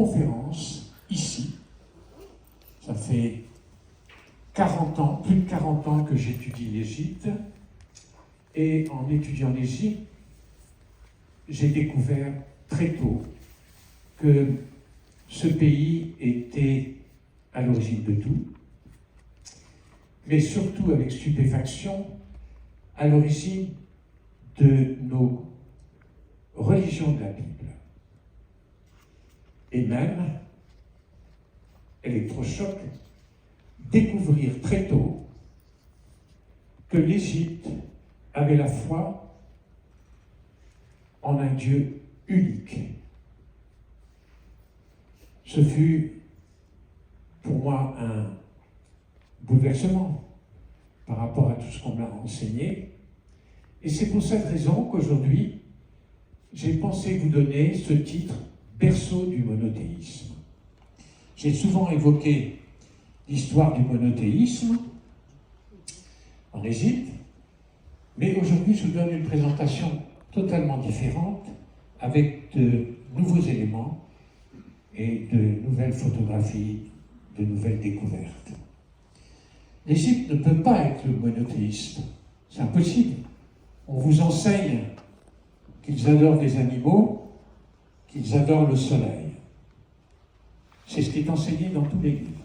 Conférence ici. Ça fait 40 ans, plus de 40 ans que j'étudie l'Égypte. Et en étudiant l'Égypte, j'ai découvert très tôt que ce pays était à l'origine de tout, mais surtout avec stupéfaction, à l'origine de nos religions de la Bible. Et même, électrochoc, découvrir très tôt que l'Égypte avait la foi en un Dieu unique. Ce fut pour moi un bouleversement par rapport à tout ce qu'on m'a enseigné. Et c'est pour cette raison qu'aujourd'hui, j'ai pensé vous donner ce titre « Berceau du monothéisme ». J'ai souvent évoqué l'histoire du monothéisme en Égypte, mais aujourd'hui, je vous donne une présentation totalement différente avec de nouveaux éléments et de nouvelles photographies, de nouvelles découvertes. L'Égypte ne peut pas être le monothéisme, c'est impossible. On vous enseigne qu'ils adorent les animaux, qu'ils adorent le soleil. C'est ce qui est enseigné dans tous les livres,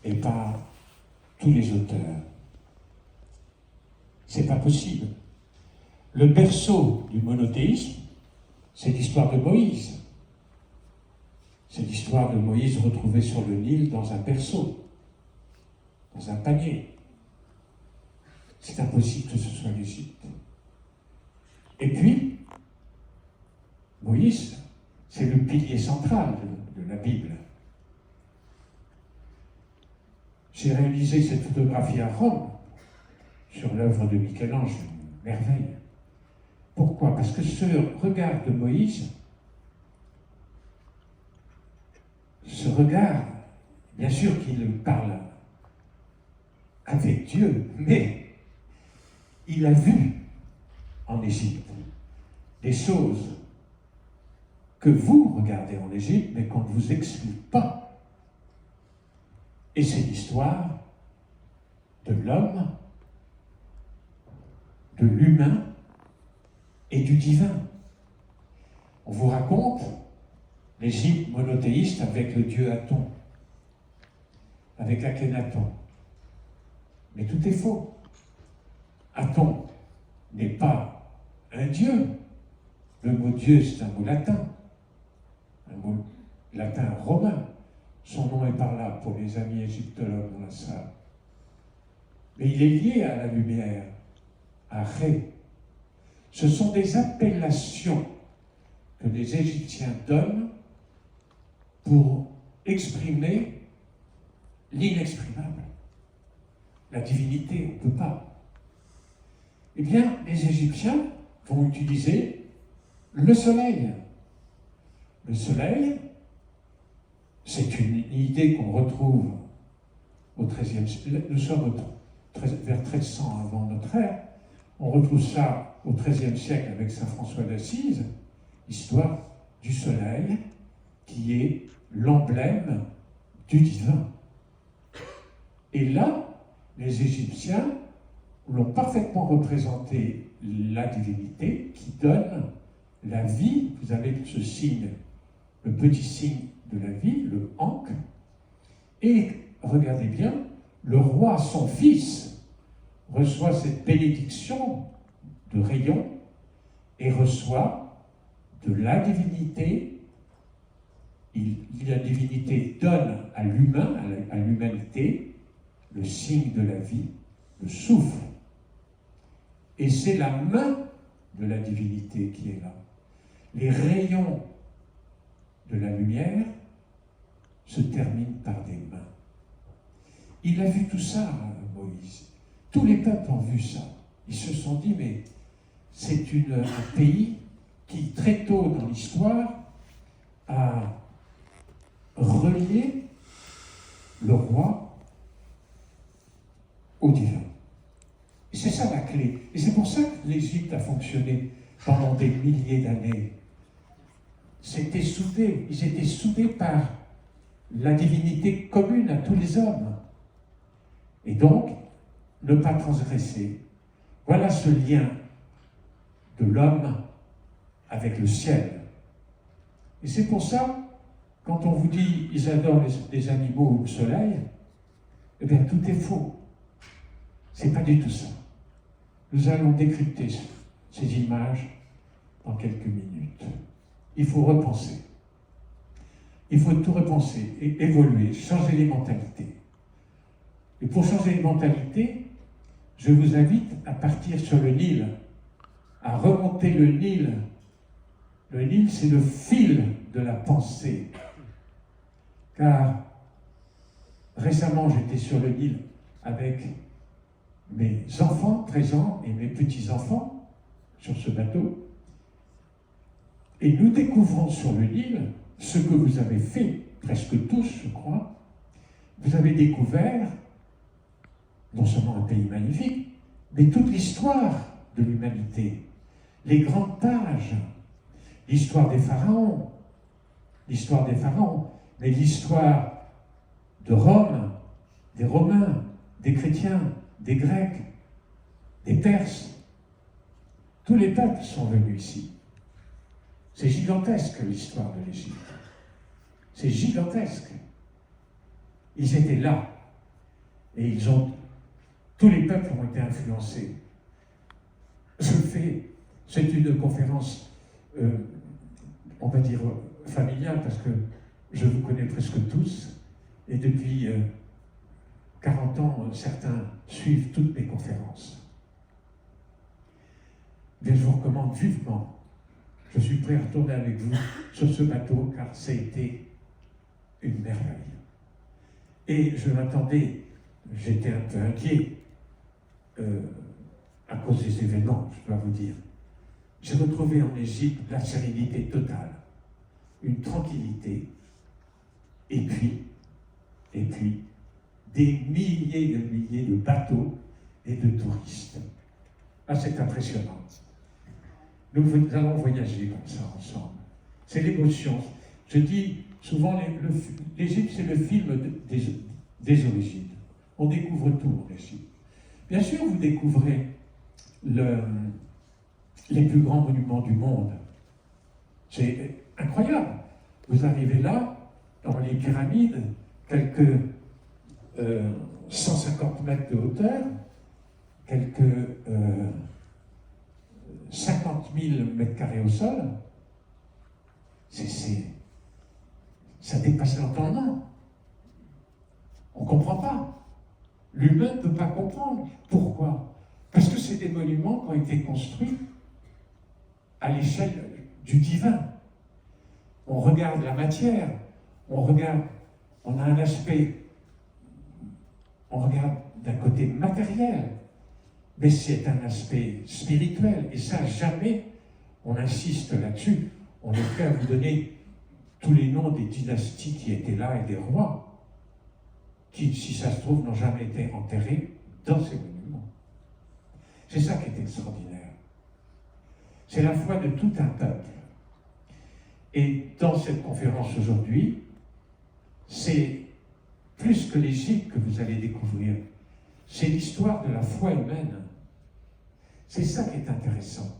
et par tous les auteurs. C'est pas possible. Le berceau du monothéisme, c'est l'histoire de Moïse. C'est l'histoire de Moïse retrouvé sur le Nil dans un berceau, dans un panier. C'est impossible que ce soit l'Égypte. Et puis, Moïse, c'est le pilier central de la Bible. J'ai réalisé cette photographie à Rome, sur l'œuvre de Michel-Ange, une merveille. Pourquoi? Parce que ce regard de Moïse, ce regard, bien sûr qu'il parle avec Dieu, mais il a vu en Égypte des choses que vous regardez en Égypte, mais qu'on ne vous explique pas. Et c'est l'histoire de l'homme, de l'humain et du divin. On vous raconte l'Égypte monothéiste avec le dieu Aton, avec Akhenaton. Mais tout est faux. Aton n'est pas un dieu. Le mot Dieu, c'est un mot latin, un mot latin romain. Son nom est par là pour les amis égyptologues dans la salle. Mais il est lié à la lumière, à Ré. Ce sont des appellations que les Égyptiens donnent pour exprimer l'inexprimable. La divinité, on ne peut pas. Eh bien, les Égyptiens vont utiliser le soleil. Le soleil, c'est une idée qu'on retrouve au XIIIe siècle. Nous sommes vers 1300 avant notre ère. On retrouve ça au XIIIe siècle avec saint François d'Assise, l'histoire du soleil qui est l'emblème du divin. Et là, les Égyptiens l'ont parfaitement représenté la divinité qui donne la vie. Vous avez ce signe, le petit signe de la vie, le ankh. Et regardez bien, le roi, son fils, reçoit cette bénédiction de rayon et reçoit de la divinité. La divinité donne à l'humain, à l'humanité, le signe de la vie, le souffle. Et c'est la main de la divinité qui est là. Les rayons de la lumière se terminent par des mains. Il a vu tout ça, Moïse. Tous les peuples ont vu ça. Ils se sont dit, mais c'est un pays qui, très tôt dans l'histoire, a relié le roi au divin. Et c'est ça la clé. Et c'est pour ça que l'Égypte a fonctionné pendant des milliers d'années. s'étaient soudés, ils étaient soudés par la divinité commune à tous les hommes. Et donc, ne pas transgresser. Voilà ce lien de l'homme avec le ciel. Et c'est pour ça, quand on vous dit ils adorent les animaux ou le soleil, eh bien tout est faux. C'est pas du tout ça. Nous allons décrypter ces images dans quelques minutes. Il faut repenser. Il faut tout repenser et évoluer, changer les mentalités. Et pour changer les mentalités, je vous invite à partir sur le Nil, à remonter le Nil. Le Nil, c'est le fil de la pensée. Car récemment, j'étais sur le Nil avec mes enfants présents et mes petits-enfants sur ce bateau. Et nous découvrons sur le Nil ce que vous avez fait, presque tous, je crois. Vous avez découvert non seulement un pays magnifique, mais toute l'histoire de l'humanité, les grandes pages, l'histoire des pharaons, mais l'histoire de Rome, des Romains, des chrétiens, des Grecs, des Perses. Tous les peuples sont venus ici. C'est gigantesque l'histoire de l'Égypte. C'est gigantesque. Ils étaient là. Et tous les peuples ont été influencés. C'est une conférence, on va dire, familiale, parce que je vous connais presque tous. Et depuis 40 ans, certains suivent toutes mes conférences. Mais je vous recommande vivement. Je suis prêt à retourner avec vous sur ce bateau, car ça a été une merveille. Et je m'attendais, j'étais un peu inquiet à cause des événements, je dois vous dire. J'ai retrouvé en Égypte la sérénité totale, une tranquillité, et puis, des milliers de bateaux et de touristes. Ah, c'est impressionnant. Nous allons voyager comme ça ensemble. C'est l'émotion. Je dis souvent, l'Égypte, c'est le film des origines. On découvre tout en Égypte. Bien sûr, vous découvrez les plus grands monuments du monde. C'est incroyable. Vous arrivez là, dans les pyramides, quelques 150 mètres de hauteur, quelques 50 000 mètres carrés au sol. Ça dépasse l'entendement. On ne comprend pas. L'humain ne peut pas comprendre. Pourquoi? Parce que c'est des monuments qui ont été construits à l'échelle du divin. On regarde la matière, on a un aspect, on regarde d'un côté matériel, mais c'est un aspect spirituel. Et ça, jamais, on insiste là-dessus. On est prêt à vous donner tous les noms des dynasties qui étaient là et des rois qui, si ça se trouve, n'ont jamais été enterrés dans ces monuments. C'est ça qui est extraordinaire. C'est la foi de tout un peuple. Et dans cette conférence aujourd'hui, c'est plus que l'Égypte que vous allez découvrir. C'est l'histoire de la foi humaine. C'est ça qui est intéressant.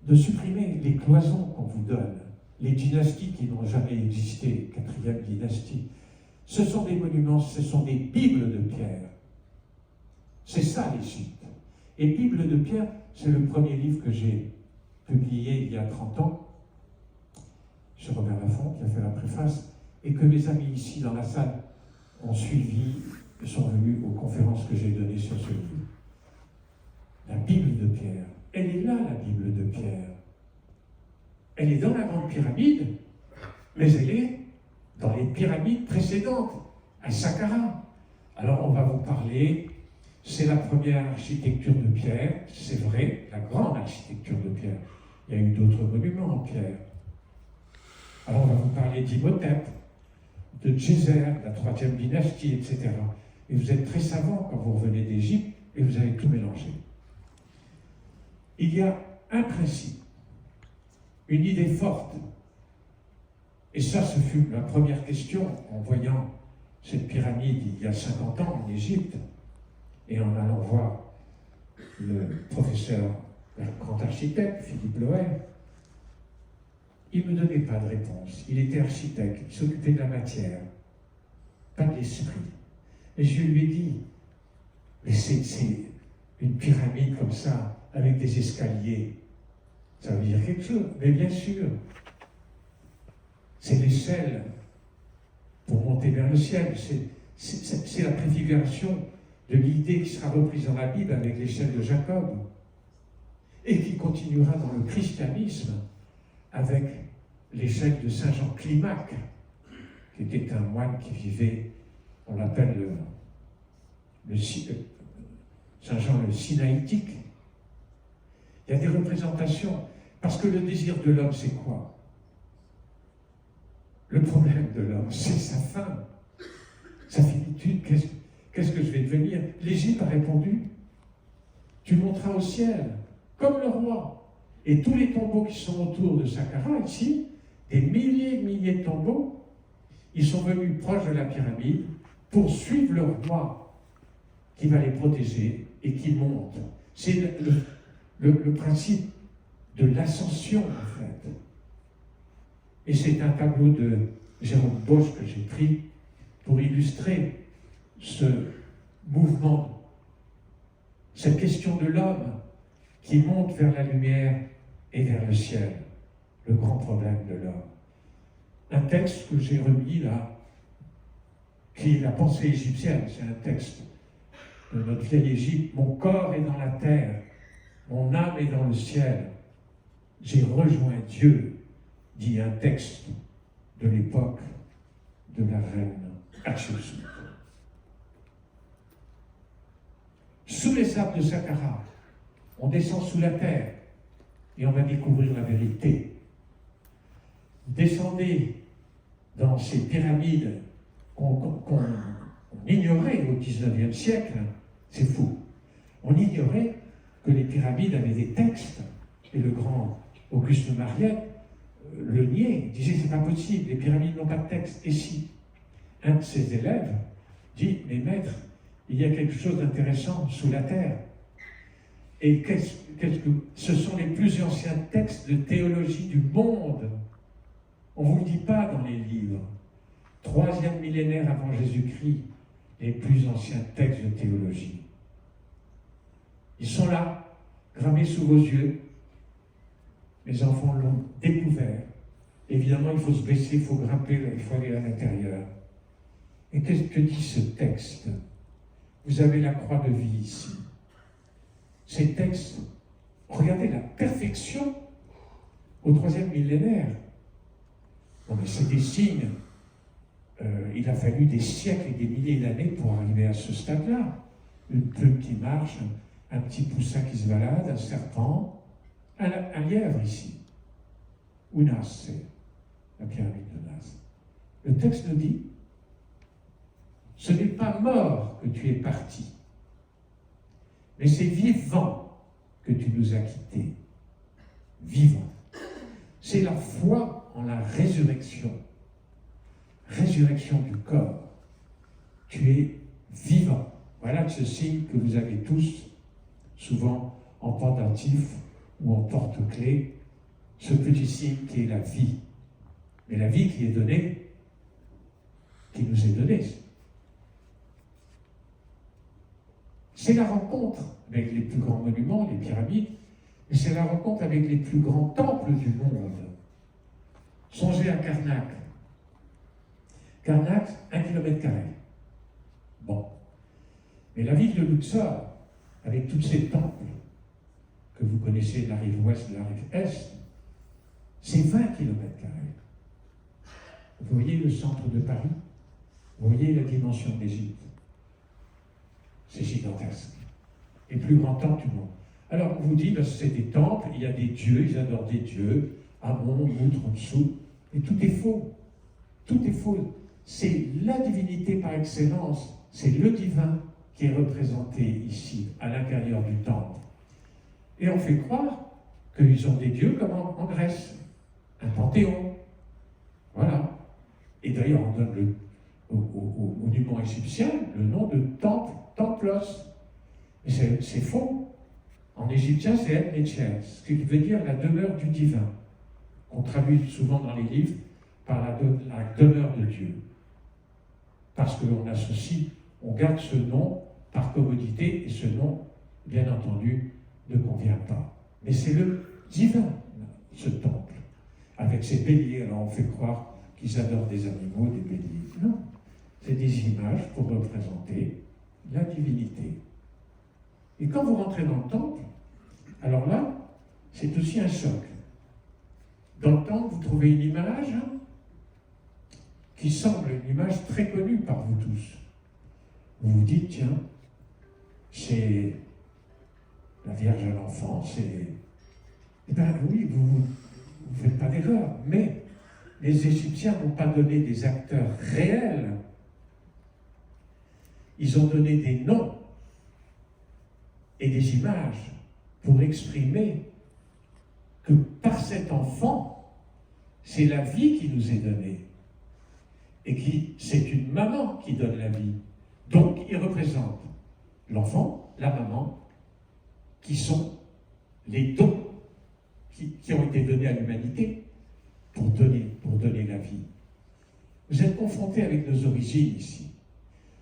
De supprimer les cloisons qu'on vous donne, les dynasties qui n'ont jamais existé, 4e dynastie. Ce sont des monuments, ce sont des Bibles de pierre. C'est ça l'Égypte. Et Bible de pierre, c'est le premier livre que j'ai publié il y a 30 ans, sur Robert Laffont, qui a fait la préface, et que mes amis ici dans la salle ont suivi et sont venus aux conférences que j'ai données sur ce livre. La Bible de pierre. Elle est là, la Bible de pierre. Elle est dans la Grande Pyramide, mais elle est dans les pyramides précédentes, à Saqqara. Alors on va vous parler, c'est la première architecture de pierre, c'est vrai, la grande architecture de pierre. Il y a eu d'autres monuments en pierre. Alors on va vous parler d'Imhotep, de Djéser, la 3e dynastie, etc. Et vous êtes très savants quand vous revenez d'Égypte et vous allez tout mélanger. Il y a un principe une idée forte. Et ça, ce fut ma première question en voyant cette pyramide il y a 50 ans en Égypte et en allant voir le professeur, le grand architecte, Philippe Loher. Il ne me donnait pas de réponse. Il était architecte, il s'occupait de la matière, pas de l'esprit. Et je lui ai dit, mais c'est une pyramide comme ça, avec des escaliers. Ça veut dire quelque chose, mais bien sûr. C'est l'échelle pour monter vers le ciel. C'est la préfiguration de l'idée qui sera reprise dans la Bible avec l'échelle de Jacob et qui continuera dans le christianisme avec l'échelle de Saint Jean Climac, qui était un moine qui vivait, on l'appelle Saint Jean le Sinaïtique. Il y a des représentations, parce que le désir de l'homme, c'est quoi? Le problème de l'homme, c'est sa fin, sa finitude. Qu'est-ce que je vais devenir? L'Égypte a répondu, tu monteras au ciel, comme le roi. Et tous les tombeaux qui sont autour de Saqqara, ici, des milliers et milliers de tombeaux, ils sont venus proches de la pyramide pour suivre le roi qui va les protéger et qui monte. C'est le principe de l'ascension, en fait. Et c'est un tableau de Jérôme Bosch que j'ai pris pour illustrer ce mouvement, cette question de l'homme qui monte vers la lumière et vers le ciel, le grand problème de l'homme. Un texte que j'ai remis là, qui est la pensée égyptienne, c'est un texte de notre vieille Égypte. Mon corps est dans la terre, mon âme est dans le ciel. J'ai rejoint Dieu, dit un texte de l'époque de la reine Hatshepsut. Sous les sables de Saqqara, on descend sous la terre et on va découvrir la vérité. Descendez dans ces pyramides qu'on ignorait au XIXe siècle, c'est fou. On ignorait que les pyramides avaient des textes, et le grand Auguste Mariette le niait, disait c'est pas possible, les pyramides n'ont pas de texte. Et si un de ses élèves dit, mais maître, il y a quelque chose d'intéressant sous la terre. Et ce sont les plus anciens textes de théologie du monde. On ne vous le dit pas dans les livres. 3e millénaire avant Jésus-Christ, les plus anciens textes de théologie. Ils sont là, gravés sous vos yeux. Les enfants l'ont découvert. Évidemment, il faut se baisser, il faut grimper, il faut aller à l'intérieur. Et qu'est-ce que dit ce texte? Vous avez la croix de vie ici. Ces textes, regardez la perfection au 3e millénaire. Non mais c'est des signes. Il a fallu des siècles et des milliers d'années pour arriver à ce stade-là. Une plume qui marche, un petit poussin qui se balade, un serpent, un lièvre ici. Ounas, c'est la pyramide de Nas. Le texte nous dit, ce n'est pas mort que tu es parti, mais c'est vivant que tu nous as quittés. Vivant. C'est la foi en la résurrection. Résurrection du corps. Tu es vivant. Voilà ce signe que vous avez tous, souvent en pendentif ou en porte-clés, ce petit signe qui est la vie. Mais la vie qui est donnée, qui nous est donnée. C'est la rencontre avec les plus grands monuments, les pyramides, et c'est la rencontre avec les plus grands temples du monde. Songez à Karnak. Karnak, 1 km². Bon. Mais la ville de Luxor, avec tous ces temples que vous connaissez de la rive ouest et de la rive est, c'est 20 km². Vous voyez le centre de Paris? Vous voyez la dimension de l'Égypte? C'est gigantesque. Les plus grands temples du monde. Alors on vous dit, ben, c'est des temples, il y a des dieux, ils adorent des dieux, Amon, Moutre, dessous, et tout est faux. Tout est faux. C'est la divinité par excellence, c'est le divin qui est représenté ici, à l'intérieur du temple. Et on fait croire qu'ils ont des dieux comme en Grèce. un panthéon. Voilà. Et d'ailleurs, on donne au monument égyptien le nom de temple, templos. Mais c'est faux. En égyptien, c'est Etnecher, ce qui veut dire la demeure du divin. On traduit souvent dans les livres par la demeure de Dieu. Parce qu'on associe, on garde ce nom par commodité, et ce nom, bien entendu, ne convient pas. Mais c'est le divin, ce temple, avec ses béliers. Alors on fait croire qu'ils adorent des animaux, des béliers. Non, c'est des images pour représenter la divinité. Et quand vous rentrez dans le temple, alors là, c'est aussi un choc. Dans le temple, vous trouvez une image qui semble une image très connue par vous tous. Vous vous dites, tiens, c'est la Vierge à l'enfant, c'est... Eh bien oui, vous ne faites pas d'erreur, mais les Égyptiens n'ont pas donné des acteurs réels. Ils ont donné des noms et des images pour exprimer que par cet enfant, c'est la vie qui nous est donnée. Et c'est une maman qui donne la vie. Donc, il représente l'enfant, la maman, qui sont les dons qui ont été donnés à l'humanité pour donner la vie. Vous êtes confrontés avec nos origines ici.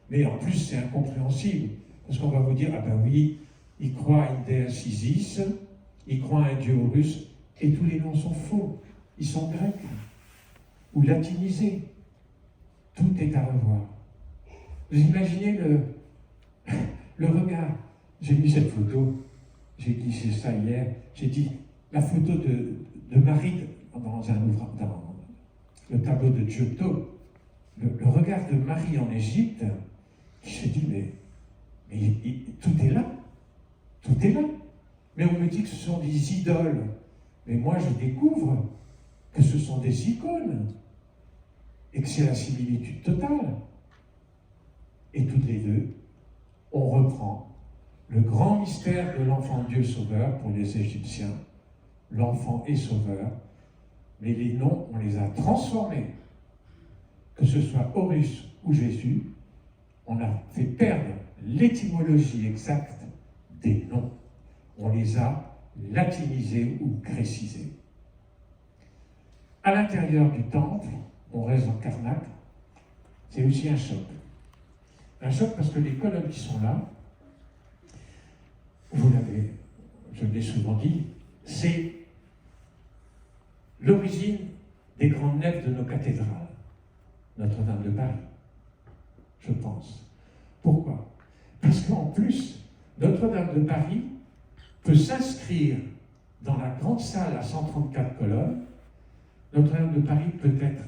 Mais en plus, c'est incompréhensible. Parce qu'on va vous dire, ah ben oui, ils croient à une déesse Isis, ils croient à un dieu Horus, et tous les noms sont faux. Ils sont grecs ou latinisés. Tout est à revoir. Vous imaginez le regard. J'ai mis cette photo, j'ai glissé ça hier, j'ai dit, la photo de Marie dans le tableau de Giotto, le regard de Marie en Égypte, j'ai dit, mais tout est là. Tout est là. Mais on me dit que ce sont des idoles. Mais moi, je découvre que ce sont des icônes et que c'est la similitude totale. Et toutes les deux, on reprend le grand mystère de l'enfant Dieu sauveur pour les Égyptiens. L'enfant est sauveur, mais les noms, on les a transformés. Que ce soit Horus ou Jésus, on a fait perdre l'étymologie exacte des noms. On les a latinisés ou grécisés. À l'intérieur du temple, on reste en Karnak, c'est aussi un choc. Un choc parce que les colonnes qui sont là, je l'ai souvent dit, c'est l'origine des grandes nefs de nos cathédrales. Notre-Dame de Paris, je pense. Pourquoi? Parce qu'en plus, Notre-Dame de Paris peut s'inscrire dans la grande salle à 134 colonnes. Notre-Dame de Paris peut être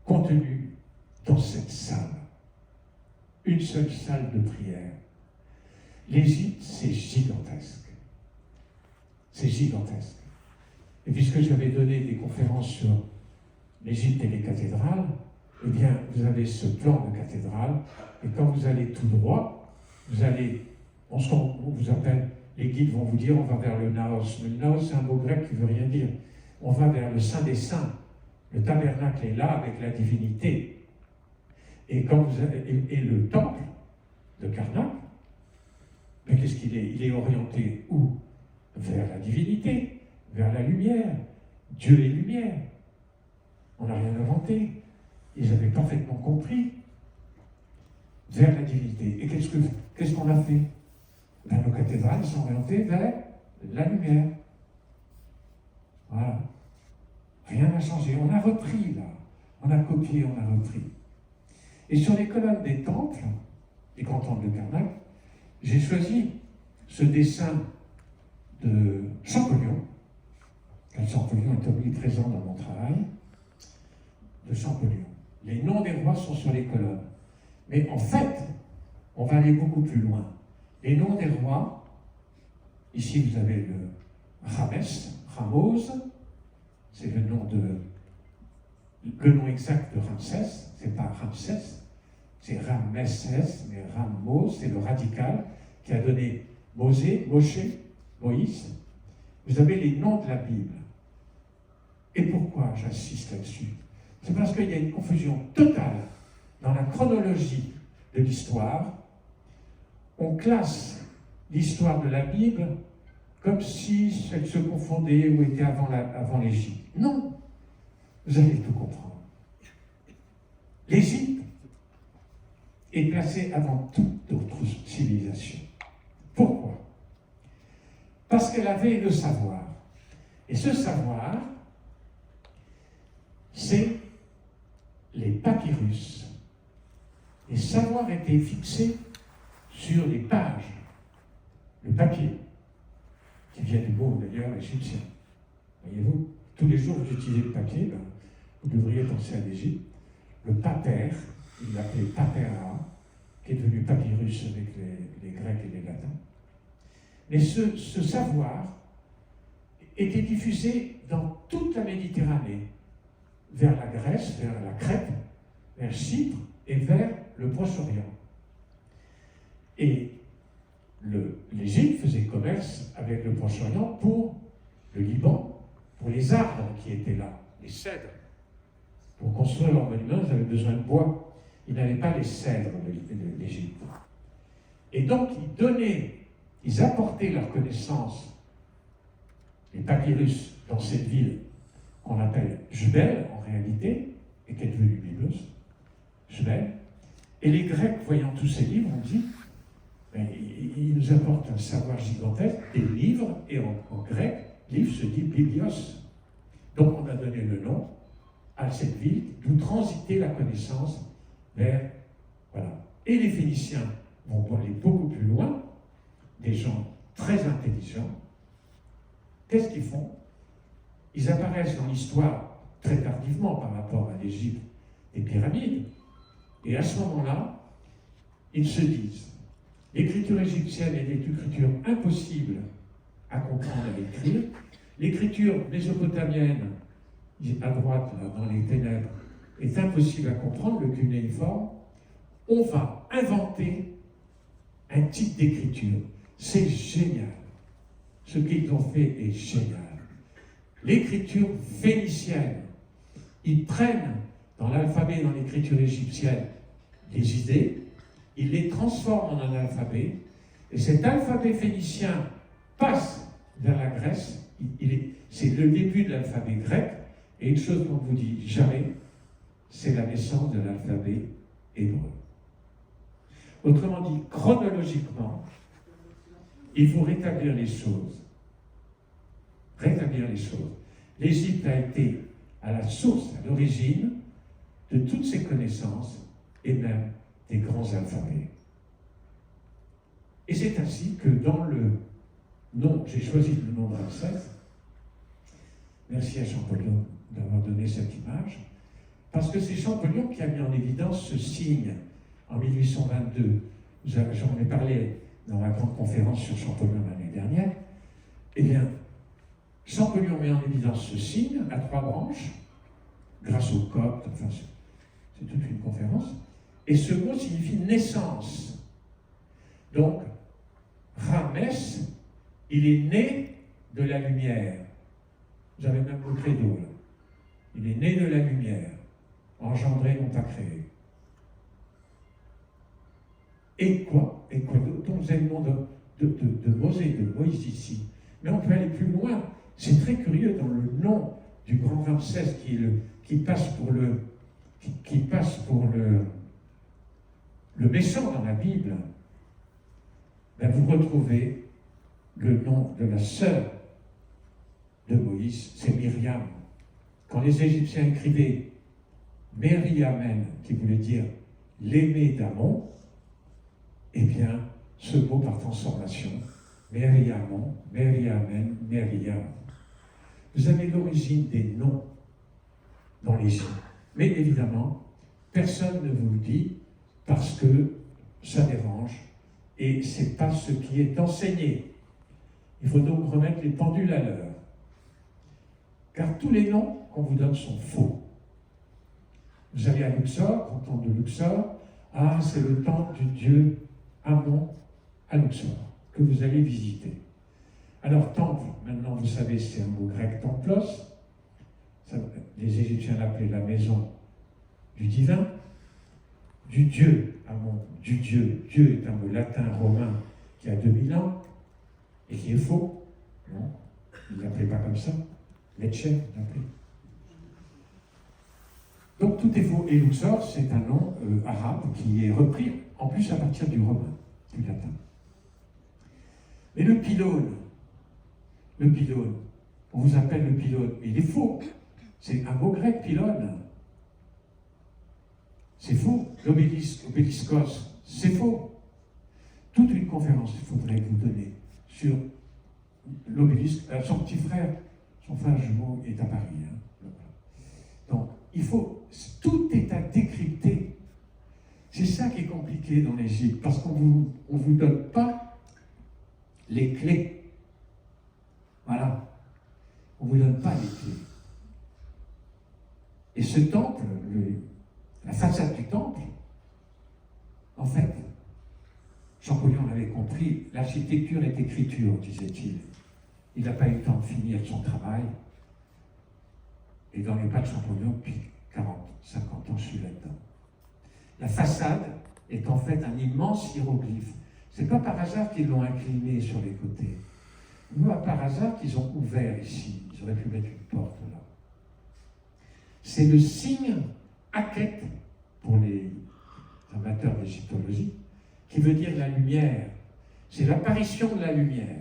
contenue dans cette salle. Une seule salle de prière. L'Égypte, c'est gigantesque. C'est gigantesque. Et puisque j'avais donné des conférences sur l'Égypte et les cathédrales, eh bien, vous avez ce plan de cathédrale, et quand vous allez tout droit, vous allez, on vous appelle, les guides vont vous dire, on va vers le Naos. Le Naos, c'est un mot grec qui ne veut rien dire. On va vers le Saint des Saints. Le tabernacle est là avec la divinité. Et le temple de Karnak, mais qu'est-ce qu'il est? Il est orienté où? Vers la divinité, vers la lumière. Dieu est lumière. On n'a rien inventé. Ils avaient parfaitement compris. Vers la divinité. Et qu'est-ce qu'on a fait? Ben, nos cathédrales sont orientées vers la lumière. Voilà. Rien n'a changé. On a repris, là. On a copié, on a repris. Et sur les colonnes des temples, des grands temples de Karnak, j'ai choisi ce dessin de Champollion. Champollion est omniprésent dans mon travail. De Champollion. Les noms des rois sont sur les colonnes. Mais en fait, on va aller beaucoup plus loin. Les noms des rois, ici vous avez le Ramos, c'est le nom exact de Ramsès, c'est pas Ramsès, c'est Ramesses, mais Ramos, c'est le radical qui a donné Moïse. Vous avez les noms de la Bible. Et pourquoi j'insiste là-dessus? C'est parce qu'il y a une confusion totale dans la chronologie de l'histoire. On classe l'histoire de la Bible comme si elle se confondait ou était avant l'Égypte. Non, vous allez tout comprendre. L'Égypte est placée avant toute autre civilisation. Pourquoi? Parce qu'elle avait le savoir. Et ce savoir, c'est les papyrus. Les savoirs étaient fixés sur des pages, le papier, qui vient du mot d'ailleurs égyptien. Voyez-vous, tous les jours vous utilisez le papier, ben, vous devriez penser à l'Égypte. Le paper, il l'appelait papera, qui est devenu papyrus avec les Grecs et les Latins. Mais ce savoir était diffusé dans toute la Méditerranée, vers la Grèce, vers la Crète, vers Chypre et vers le Proche-Orient. Et l'Égypte faisait commerce avec le Proche-Orient pour le Liban, pour les arbres qui étaient là, les cèdres. Pour construire leurs monuments, ils avaient besoin de bois. Ils n'avaient pas les cèdres de l'Égypte. Et donc, ils apportaient leur connaissance, les papyrus, dans cette ville qu'on appelle Jbel, en réalité, et qui est devenue Byblos, Jbel. Et les Grecs, voyant tous ces livres, ont dit, ben, ils nous apportent un savoir gigantesque, des livres, et en grec, livre se dit biblios. Donc on a donné le nom à cette ville, d'où transitait la connaissance vers, voilà. Et les Phéniciens vont aller beaucoup plus loin, des gens très intelligents. Qu'est-ce qu'ils font? Ils apparaissent dans l'histoire très tardivement par rapport à l'Égypte des pyramides. Et à ce moment-là, ils se disent, l'écriture égyptienne est une écriture impossible à comprendre, à écrire. L'écriture mésopotamienne, à droite, là, dans les ténèbres, est impossible à comprendre, le cunéiforme. On va inventer un type d'écriture. C'est génial. Ce qu'ils ont fait est génial. L'écriture phénicienne. Ils prennent dans l'alphabet et dans l'écriture égyptienne les idées, ils les transforment en un alphabet, et cet alphabet phénicien passe vers la Grèce. C'est le début de l'alphabet grec, et une chose qu'on ne vous dit jamais, c'est la naissance de l'alphabet hébreu. Autrement dit, chronologiquement, il faut rétablir les choses. Rétablir les choses. L'Égypte a été à la source, à l'origine de toutes ces connaissances et même des grands alphabets. Et c'est ainsi que dans le nom, j'ai choisi le nom de Ramsès. Merci à Champollion d'avoir donné cette image, parce que c'est Champollion qui a mis en évidence ce signe en 1822. J'en ai parlé dans la grande conférence sur Champollion l'année dernière. Eh bien, Champollion met en évidence ce signe à 3 branches, grâce au copte, enfin, c'est toute une conférence, et ce mot signifie naissance. Donc, Ramès, il est né de la lumière. Vous avez même le credo là. Il est né de la lumière, engendré, non pas créé. Et quoi Donc vous avez le nom de Moïse ici. Mais on peut aller plus loin. C'est très curieux dans le nom du grand Ramsès qui passe pour le méchant dans la Bible. Ben vous retrouvez le nom de la sœur de Moïse, c'est Myriam. Quand les Égyptiens écrivaient Mériamen, qui voulait dire l'aimé d'Amon, eh bien, ce mot par transformation, Mériamon, Mériamen, Myriam. Vous avez l'origine des noms dans l'Égypte. Mais évidemment, personne ne vous le dit parce que ça dérange et ce n'est pas ce qui est enseigné. Il faut donc remettre les pendules à l'heure. Car tous les noms qu'on vous donne sont faux. Vous allez à Luxor, au temple de Luxor, c'est le temple du dieu Amon à Luxor, que vous allez visiter. Alors temple, maintenant vous savez, c'est un mot grec templos, les Égyptiens l'appelaient la maison du divin, du Dieu, du Dieu. Dieu est un mot latin romain qui a 2000 ans et qui est faux. Non, il ne l'appelait pas comme ça. Lecce l'appelait. Donc tout est faux. Et Luxor, c'est un nom arabe qui est repris en plus à partir du romain, du latin. Mais le pylône, on vous appelle le pylône, mais il est faux. C'est un mot grec, pylône. C'est faux. L'obélisque, obéliscos, c'est faux. Toute une conférence, il faudrait vous donner sur l'obélisque. Son petit frère, son frère jumeau est à Paris. Hein. Donc, tout est à décrypter. C'est ça qui est compliqué dans l'Égypte, parce qu'on ne vous donne pas les clés. Voilà. On ne vous donne pas les clés. Et ce temple, la façade du temple, en fait, Champollion avait compris, l'architecture est écriture, disait-il. Il n'a pas eu le temps de finir son travail. Et dans les pas de Champollion, depuis 40, 50 ans, je suis là-dedans. La façade est en fait un immense hiéroglyphe. Ce n'est pas par hasard qu'ils l'ont incliné sur les côtés. Ce n'est pas par hasard qu'ils ont ouvert ici. Ils auraient pu mettre une porte là. C'est le signe Haket, pour les amateurs d'égyptologie, qui veut dire la lumière. C'est l'apparition de la lumière.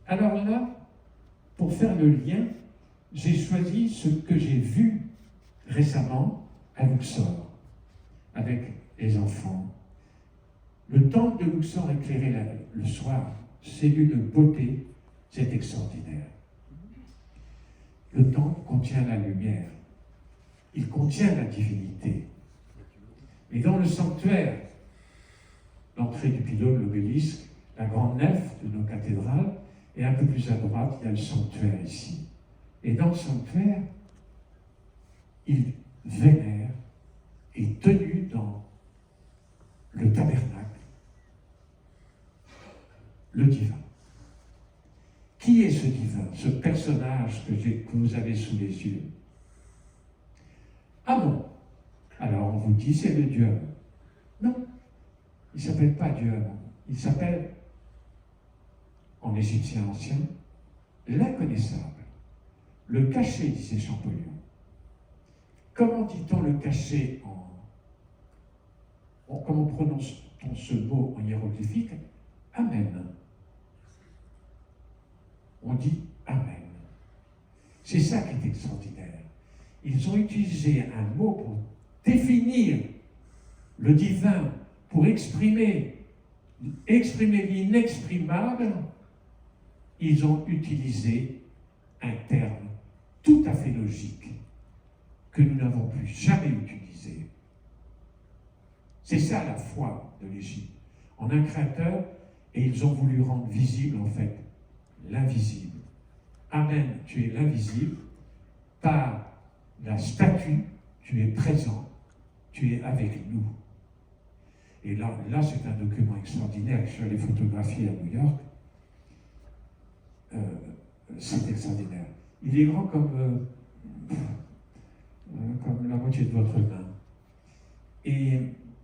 Alors là, pour faire le lien, j'ai choisi ce que j'ai vu récemment à Luxor, avec les enfants. Le temple de Luxor éclairé le soir, c'est d'une beauté, c'est extraordinaire. Le temple contient la lumière, il contient la divinité. Et dans le sanctuaire, l'entrée du pylône, l'obélisque, la grande nef de nos cathédrales, et un peu plus à droite, il y a le sanctuaire ici. Et dans le sanctuaire, il vénère et tenu dans le tabernacle, le divin. Qui est ce divin, ce personnage que vous avez sous les yeux? Amon. Alors on vous dit c'est le dieu Amon. Non, il ne s'appelle pas Dieu Amon. Il s'appelle, en égyptien ancien, l'inconnaissable. Le caché, disait Champollion. Comment dit-on le caché comment prononce-t-on ce mot en hiéroglyphique? Amen. On dit Amen. C'est ça qui est extraordinaire. Ils ont utilisé un mot pour définir le divin, pour exprimer l'inexprimable. Ils ont utilisé un terme tout à fait logique que nous n'avons plus jamais utilisé. C'est ça la foi de l'Égypte, en un créateur, et ils ont voulu rendre visible en fait l'invisible. Amen, tu es l'invisible, par la statue, tu es présent, tu es avec nous. Et là c'est un document extraordinaire que je suis allé photographier à New York. C'est extraordinaire. Il est grand comme la moitié de votre main. Et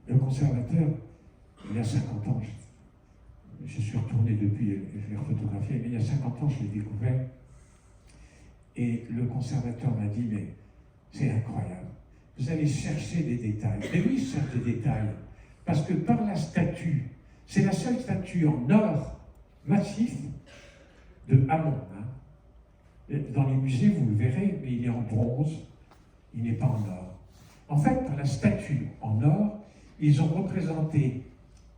le conservateur, il y a 50 ans, je suis retourné depuis et je l'ai photographié, mais il y a 50 ans, je l'ai découvert. Et le conservateur m'a dit, mais c'est incroyable. Vous allez chercher des détails. Mais oui, je cherche des détails. Parce que par la statue, c'est la seule statue en or massif de Amon. Hein. Dans les musées, vous le verrez, mais il est en bronze, il n'est pas en or. En fait, par la statue en or, ils ont représenté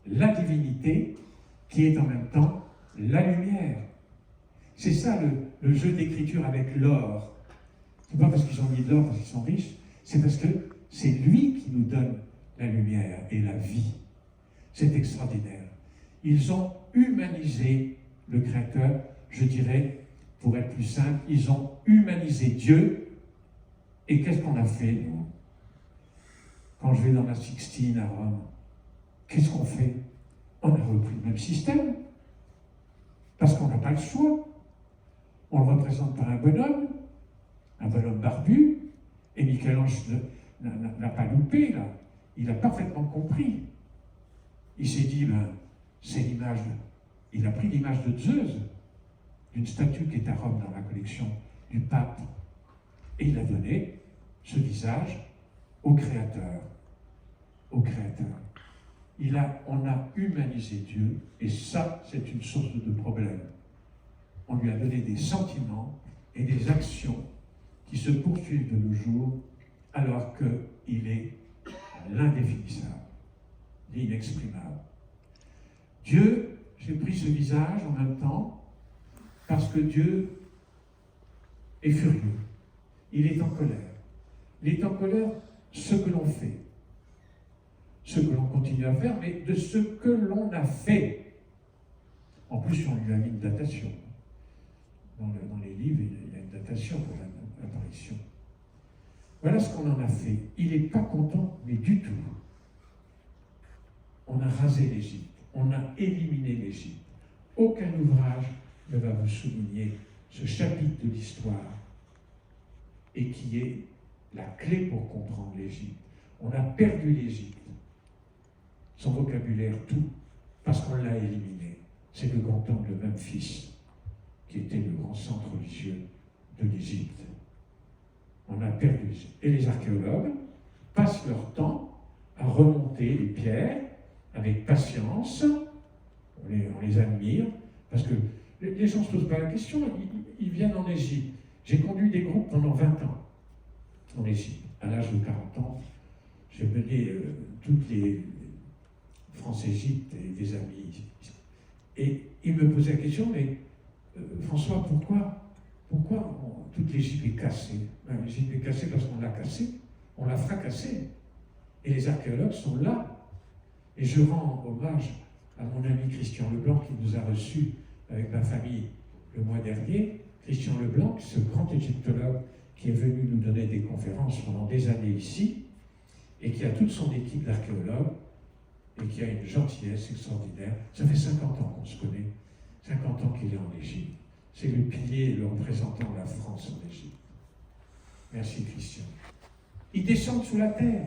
la divinité qui est en même temps la lumière. C'est ça le jeu d'écriture avec l'or. C'est pas parce qu'ils ont mis de l'or parce qu'ils sont riches, c'est parce que c'est lui qui nous donne la lumière et la vie. C'est extraordinaire. Ils ont humanisé le Créateur, je dirais, pour être plus simple, ils ont humanisé Dieu. Et qu'est-ce qu'on a fait, nous? Quand je vais dans la Sixtine à Rome, qu'est-ce qu'on fait? On a repris le même système. Parce qu'on n'a pas le choix. On le représente par un bonhomme. un bonhomme barbu, et Michel-Ange n'a pas loupé, là. Il a parfaitement compris. Il s'est dit, c'est l'image, il a pris l'image de Zeus, d'une statue qui est à Rome dans la collection du pape, et il a donné ce visage au Créateur. Au Créateur. On a humanisé Dieu, et ça, c'est une source de problème. On lui a donné des sentiments et des actions qui se poursuivent de nos jours, alors qu'il est l'indéfinissable, l'inexprimable. Dieu, j'ai pris ce visage en même temps, parce que Dieu est furieux. Il est en colère. Il est en colère ce que l'on fait, ce que l'on continue à faire, mais de ce que l'on a fait. En plus, on lui a mis une datation. Dans les livres, il y a une datation pour l'apparition. Voilà ce qu'on en a fait. Il n'est pas content, mais du tout. On a rasé l'Égypte. On a éliminé l'Égypte. Aucun ouvrage ne va vous souligner ce chapitre de l'histoire et qui est la clé pour comprendre l'Égypte. On a perdu l'Égypte, son vocabulaire, tout, parce qu'on l'a éliminé. C'est le grand temple de Memphis qui était le grand centre religieux de l'Égypte. On a perdu l'Égypte. Et les archéologues passent leur temps à remonter les pierres avec patience. On les admire, parce que les gens ne se posent pas la question, ils viennent en Égypte. J'ai conduit des groupes pendant 20 ans en Égypte. À l'âge de 40 ans, j'ai mené toutes les France-Égypte et des amis. Et ils me posaient la question, mais François, pourquoi toute l'Égypte est cassée? L'Égypte est cassée parce qu'on l'a cassée, on l'a fracassée. Et les archéologues sont là. Et je rends hommage à mon ami Christian Leblanc qui nous a reçus avec ma famille le mois dernier. Christian Leblanc, ce grand égyptologue qui est venu nous donner des conférences pendant des années ici, et qui a toute son équipe d'archéologues, et qui a une gentillesse extraordinaire. Ça fait 50 ans qu'on se connaît, 50 ans qu'il est en Égypte. C'est le pilier, le représentant de la France en Égypte. Merci Christian. Ils descendent sous la terre.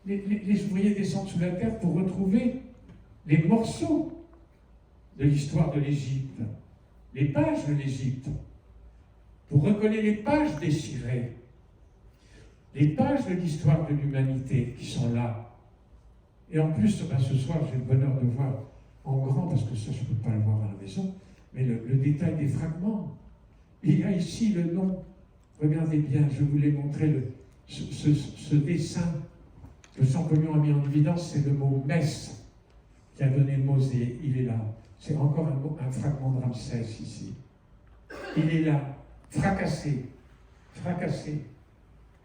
Les ouvriers descendent sous la terre pour retrouver les morceaux de l'histoire de l'Égypte, les pages de l'Égypte, pour recoller les pages des cirés, les pages de l'histoire de l'humanité qui sont là. Et en plus, ce soir, j'ai le bonheur de voir en grand, parce que ça, je ne peux pas le voir à la maison, mais le détail des fragments. Il y a ici le nom, regardez bien, je vous l'ai montré, ce dessin que Champollion a mis en évidence, c'est le mot « messe » qui a donné le mot, il est là. C'est encore un fragment de Ramsès ici. Il est là, fracassé, fracassé.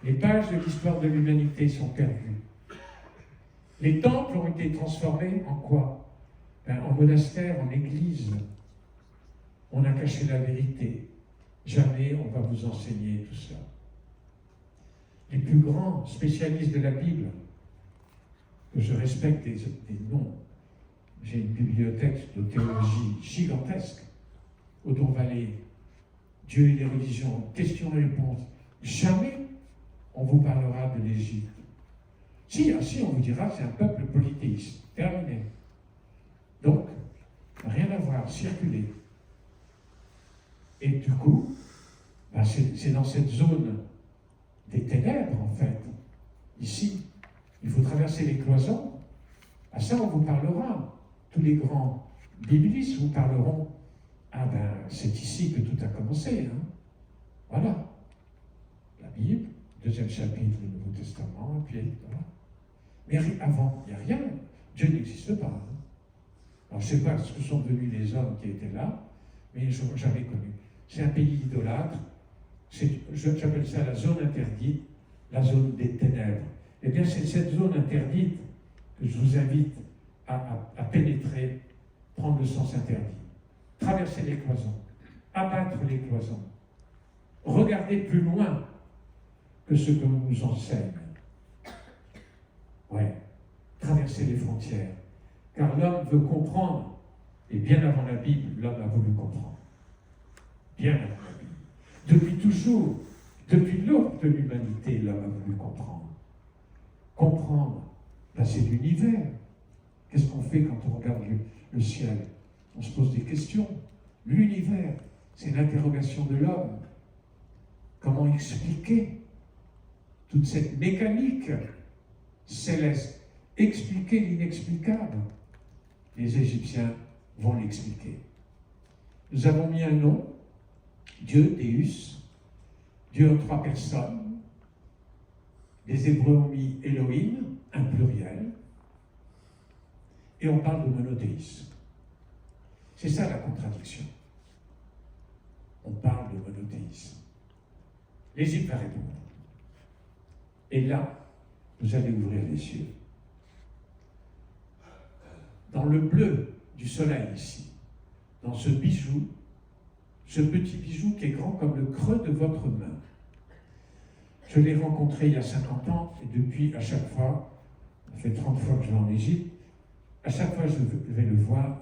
Les pages de l'histoire de l'humanité sont perdues. Les temples ont été transformés en quoi? En monastères, en églises. On a caché la vérité. Jamais on va vous enseigner tout ça. Les plus grands spécialistes de la Bible, que je respecte des noms, j'ai une bibliothèque de théologie gigantesque, Odon Vallée, Dieu et les religions, questions et réponses. Jamais on vous parlera de l'Égypte. Si, on vous dira c'est un peuple polythéiste. Terminé. Donc, rien à voir, circuler. Et du coup, c'est dans cette zone des ténèbres, en fait. Ici, il faut traverser les cloisons. À ça, on vous parlera. Tous les grands biblistes vous parleront. C'est ici que tout a commencé. Hein. Voilà. La Bible, 2e chapitre du Nouveau Testament, et puis voilà. Mais avant, il n'y a rien. Dieu n'existe pas. Hein. Alors, je ne sais pas ce que sont devenus les hommes qui étaient là, mais je n'ai jamais connu. C'est un pays idolâtre. J'appelle ça la zone interdite, la zone des ténèbres. Eh bien, c'est cette zone interdite que je vous invite à pénétrer, prendre le sens interdit. Traverser les cloisons, abattre les cloisons, regarder plus loin que ce que l'on nous enseigne. Ouais, traverser les frontières. Car l'homme veut comprendre, et bien avant la Bible, l'homme a voulu comprendre. Bien avant la Bible. Depuis toujours, depuis l'aube de l'humanité, l'homme a voulu comprendre. Comprendre, ben, c'est l'univers. Qu'est-ce qu'on fait quand on regarde le ciel? On se pose des questions. L'univers, c'est l'interrogation de l'homme. Comment expliquer toute cette mécanique céleste? Expliquer l'inexplicable. Les Égyptiens vont l'expliquer. Nous avons mis un nom, Dieu, Deus, Dieu en 3 personnes. Les Hébreux ont mis Elohim, un pluriel, et on parle de monothéisme. C'est ça la contradiction. On parle de monothéisme. L'Égypte va répondre. Et là, vous allez ouvrir les yeux. Dans le bleu du soleil ici, dans ce bijou, ce petit bijou qui est grand comme le creux de votre main. Je l'ai rencontré il y a 50 ans, et depuis, à chaque fois, ça fait 30 fois que je vais en Égypte, à chaque fois je vais le voir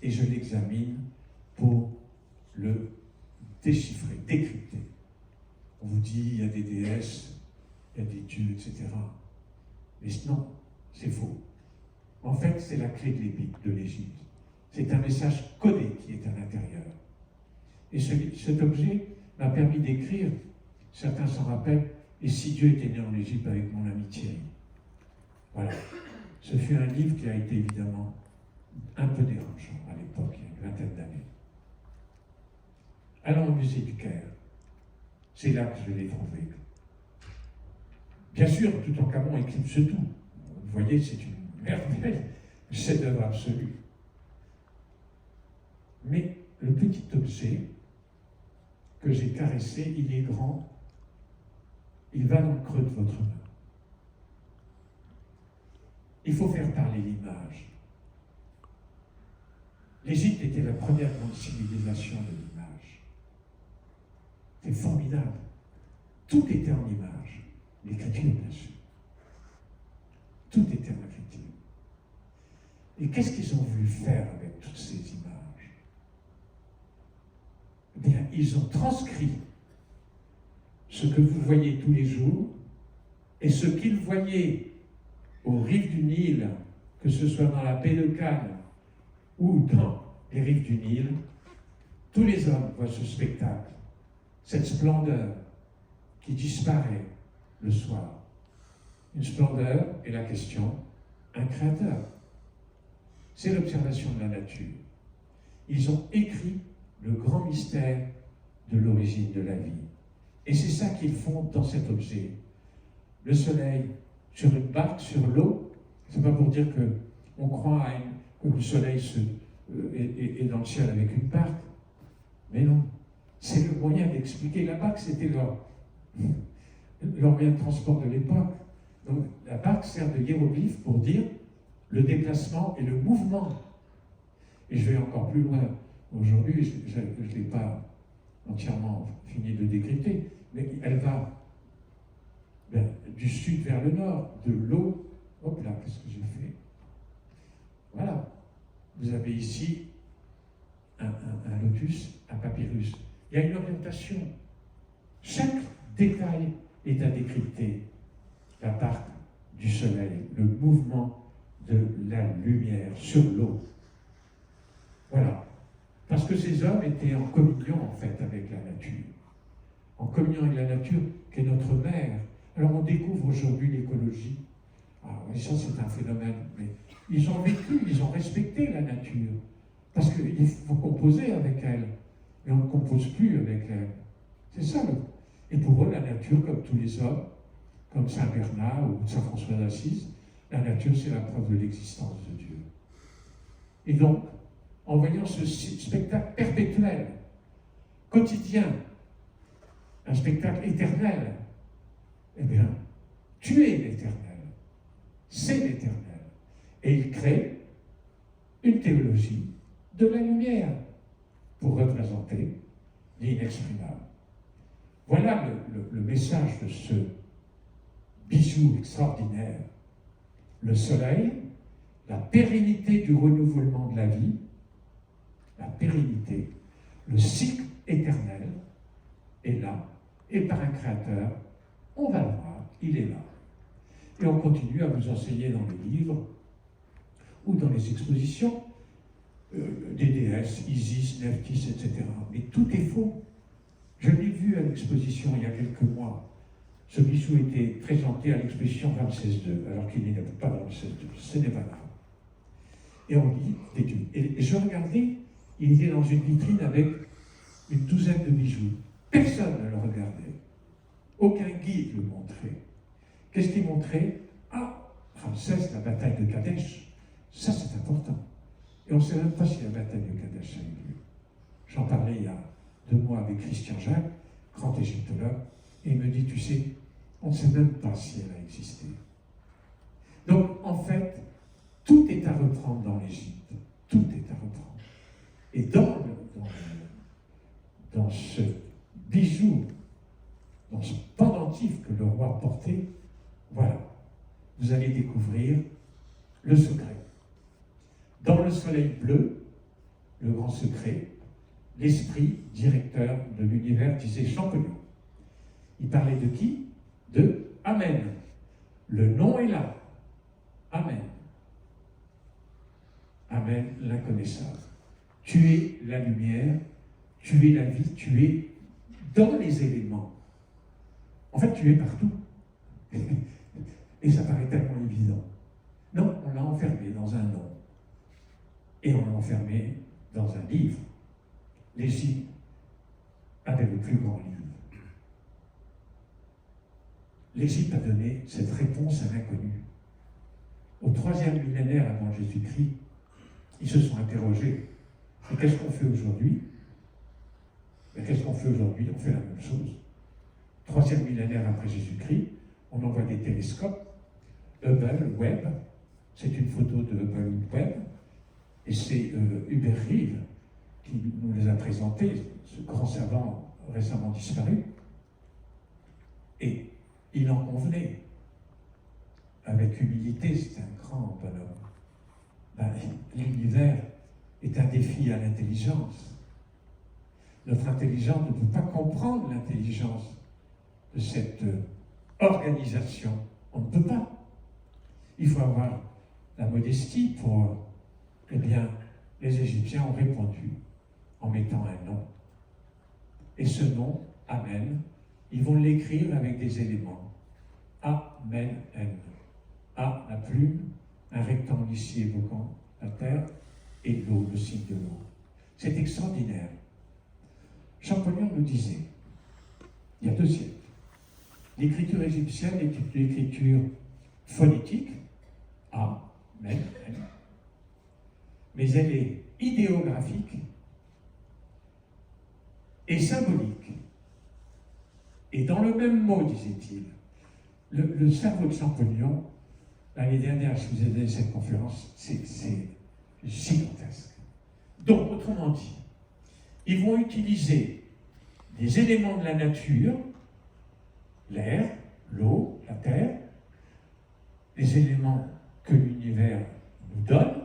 et je l'examine pour le déchiffrer, décrypter. On vous dit, il y a des déesses, il y a des dieux, etc. Mais non, c'est faux. En fait, c'est la clé de l'Égypte. C'est un message codé qui est à l'intérieur. Et cet objet m'a permis d'écrire, certains s'en rappellent, et si Dieu était né en Égypte avec mon ami Thierry. Voilà. Ce fut un livre qui a été évidemment un peu dérangeant à l'époque, il y a une vingtaine d'années. Allons au musée du Caire. C'est là que je l'ai trouvé. Bien sûr, Toutankhamon éclipse tout. Vous voyez, c'est une merveille, un chef-d'œuvre absolu. Mais le petit objet que j'ai caressé, il est grand, il va dans le creux de votre main. Il faut faire parler l'image. L'Égypte était la première grande civilisation de l'image. C'est formidable. Tout était en image. L'écriture, bien sûr. Tout était en écriture. Et qu'est-ce qu'ils ont voulu faire avec toutes ces images? Eh bien, ils ont transcrit ce que vous voyez tous les jours et ce qu'ils voyaient aux rives du Nil, que ce soit dans la baie de Cannes ou dans les rives du Nil. Tous les hommes voient ce spectacle, cette splendeur qui disparaît le soir. Une splendeur, et la question, un créateur. C'est l'observation de la nature. Ils ont écrit le grand mystère de l'origine de la vie. Et c'est ça qu'ils font dans cet objet. Le soleil sur une barque, sur l'eau, c'est pas pour dire qu'on croit que le soleil est dans le ciel avec une barque. Mais non, c'est le moyen d'expliquer. La barque, c'était leur moyen de transport de l'époque. Donc la barque sert de hiéroglyphe pour dire le déplacement et le mouvement. Et je vais encore plus loin. Aujourd'hui, je ne l'ai pas entièrement fini de décrypter, mais elle va du sud vers le nord, de l'eau. Hop là, qu'est-ce que j'ai fait? Voilà. Vous avez ici un lotus, un papyrus. Il y a une orientation. Chaque détail est à décrypter. La barque du soleil, le mouvement de la lumière sur l'eau. Voilà. Parce que ces hommes étaient en communion, en fait, avec la nature. En communion avec la nature, qui est notre mère. Alors on découvre aujourd'hui l'écologie. Ah oui, ça c'est un phénomène, mais ils ont vécu, ils ont respecté la nature. Parce qu'il faut composer avec elle. Mais on ne compose plus avec elle. C'est ça. Et pour eux, la nature, comme tous les hommes, comme Saint Bernard ou Saint François d'Assise, la nature c'est la preuve de l'existence de Dieu. Et donc, en voyant ce spectacle perpétuel, quotidien, un spectacle éternel, eh bien, tu es l'éternel. C'est l'éternel. Et il crée une théologie de la lumière pour représenter l'inexprimable. Voilà le message de ce bijou extraordinaire. Le soleil, la pérennité du renouvellement de la vie, la pérennité, le cycle éternel, est là, et par un créateur, on va le voir, il est là. Et on continue à vous enseigner dans les livres ou dans les expositions des déesses, Isis, Nephthys, etc. Mais tout est faux. Je l'ai vu à l'exposition il y a quelques mois. Ce bijou était présenté à l'exposition Ramsès II, alors qu'il n'était pas Ramsès II. Ce n'est pas grave. Et on dit des dieux. Et je regardais, il était dans une vitrine avec une douzaine de bijoux. Personne ne le regardait. Aucun guide le montrait. Qu'est-ce qu'il montrait? Ah, Ramsès, la bataille de Kadesh. Ça, c'est important. Et on ne sait même pas si la bataille de Kadesh a eu lieu. J'en parlais il y a 2 mois avec Christian Jacques, grand égyptologue, et il me dit, tu sais, on ne sait même pas si elle a existé. Donc, en fait, tout est à reprendre dans l'Égypte. Tout est à reprendre. Et dans ce bijou, dans ce pendentif que le roi portait, voilà, vous allez découvrir le secret. Dans le soleil bleu, le grand secret, l'esprit directeur de l'univers disait Champollion. Il parlait de qui? De Amen. Le nom est là. Amen. Amen, l'inconnaissable. Tu es la lumière, tu es la vie, tu es dans les éléments. En fait, tu es partout. Et ça paraît tellement évident. Non, on l'a enfermé dans un nom. Et on l'a enfermé dans un livre. L'Égypte avait le plus grand livre. L'Égypte a donné cette réponse à l'inconnu. Au 3e millénaire avant Jésus-Christ, ils se sont interrogés. Et qu'est-ce qu'on fait aujourd'hui? Qu'est-ce qu'on fait aujourd'hui? On fait la même chose. 3e millénaire après Jésus-Christ, on envoie des télescopes. Hubble, Webb, c'est une photo de Hubble Webb, et c'est Hubert Reeve qui nous les a présentés, ce grand savant récemment disparu. Et il en convenait, avec humilité, c'est un grand bonhomme. L'univers est un défi à l'intelligence. Notre intelligence ne peut pas comprendre l'intelligence de cette organisation. On ne peut pas. Il faut avoir la modestie pour... Eh bien, les Égyptiens ont répondu en mettant un nom. Et ce nom, Amen, ils vont l'écrire avec des éléments. Amen. A, la plume, un rectangle ici évoquant la terre, et l'eau, le signe de l'eau. C'est extraordinaire. Champollion nous disait, il y a 2 siècles, l'écriture égyptienne est une écriture phonétique, A, Men, N, mais elle est idéographique et symbolique. Et dans le même mot, disait-il, le cerveau de Champollion, l'année dernière, je vous ai donné cette conférence, c'est gigantesque. Donc, autrement dit, ils vont utiliser des éléments de la nature, l'air, l'eau, la terre, les éléments que l'univers nous donne,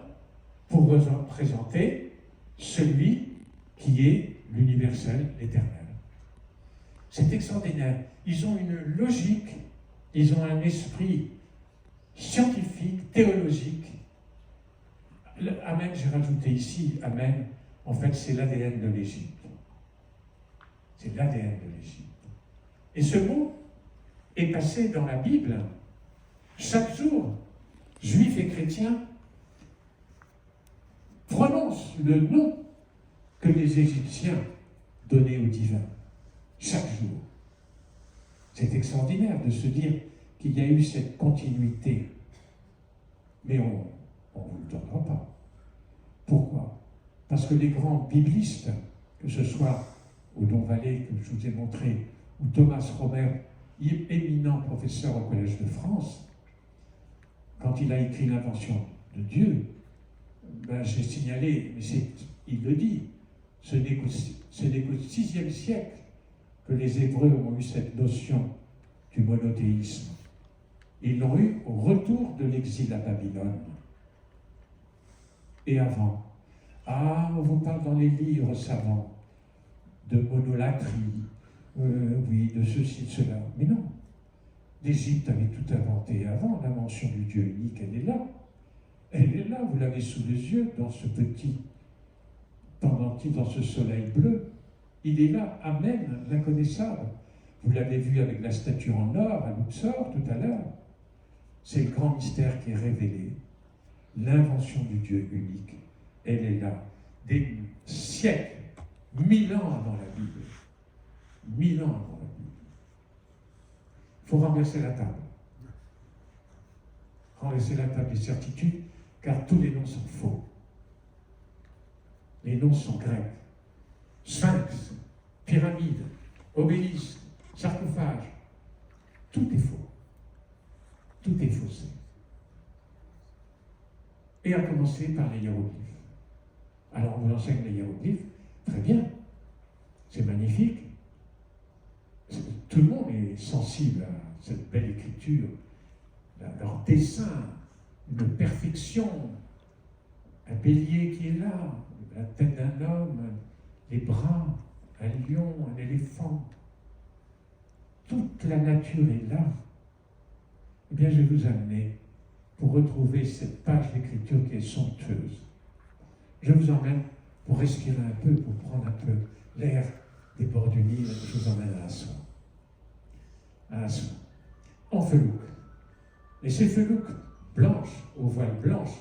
pour représenter celui qui est l'universel, l'éternel. C'est extraordinaire. Ils ont une logique, ils ont un esprit scientifique, théologique. Amen, j'ai rajouté ici, Amen, en fait, c'est l'ADN de l'Égypte. C'est l'ADN de l'Égypte. Et ce mot est passé dans la Bible. Chaque jour, juifs et chrétiens prononcent le nom que les Égyptiens donnaient au divin. Chaque jour. C'est extraordinaire de se dire qu'il y a eu cette continuité. Mais on ne vous le donnera pas. Pourquoi? Parce que les grands biblistes, que ce soit Odon Vallée, que je vous ai montré, ou Thomas Romer, éminent professeur au Collège de France, quand il a écrit l'invention de Dieu, j'ai signalé, mais il le dit, ce n'est qu'au VIe siècle que les Hébreux ont eu cette notion du monothéisme. Ils l'ont eu au retour de l'exil à Babylone. Et avant, on vous parle dans les livres savants de monolatrie, oui, de ceci, de cela. Mais non. L'Égypte avait tout inventé avant. La mention du Dieu unique, elle est là. Elle est là, vous l'avez sous les yeux, dans ce petit pendentif, dans ce soleil bleu. Il est là, Amen, l'inconnaissable. Vous l'avez vu avec la statue en or à Luxor tout à l'heure. C'est le grand mystère qui est révélé. L'invention du Dieu unique, elle est là. Des siècles, 1000 ans avant la Bible. 1000 ans avant la Bible. Il faut renverser la table. Renverser la table des certitudes, car tous les noms sont faux. Les noms sont grecs. Sphinx, pyramide, obélisque, sarcophage. Tout est faux. Tout est faussé. Et à commencer par les hiéroglyphes. Alors on vous enseigne les hiéroglyphes, très bien, c'est magnifique. Tout le monde est sensible à cette belle écriture, leur dessin, une perfection, un bélier qui est là, la tête d'un homme, les bras, un lion, un éléphant. Toute la nature est là. Eh bien, je vais vous amener pour retrouver cette page d'écriture qui est somptueuse. Je vous emmène pour respirer un peu, pour prendre un peu l'air des bords du Nil. Je vous emmène à Assouan. À Assouan. En felouk. Et ces felouks blanches, aux voiles blanches,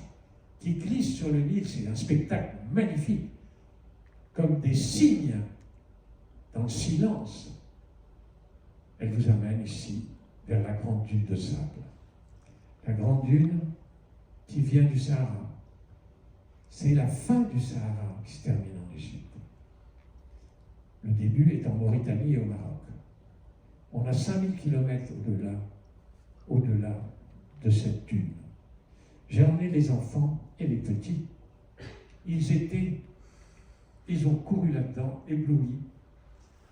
qui glissent sur le Nil, c'est un spectacle magnifique, comme des cygnes dans le silence. Elle vous amène ici, vers la grande dune de sable. La grande dune qui vient du Sahara. C'est la fin du Sahara qui se termine en Égypte. Le début est en Mauritanie et au Maroc. On a 5000 km au-delà de cette dune. J'ai emmené les enfants et les petits. Ils ont couru là-dedans, éblouis.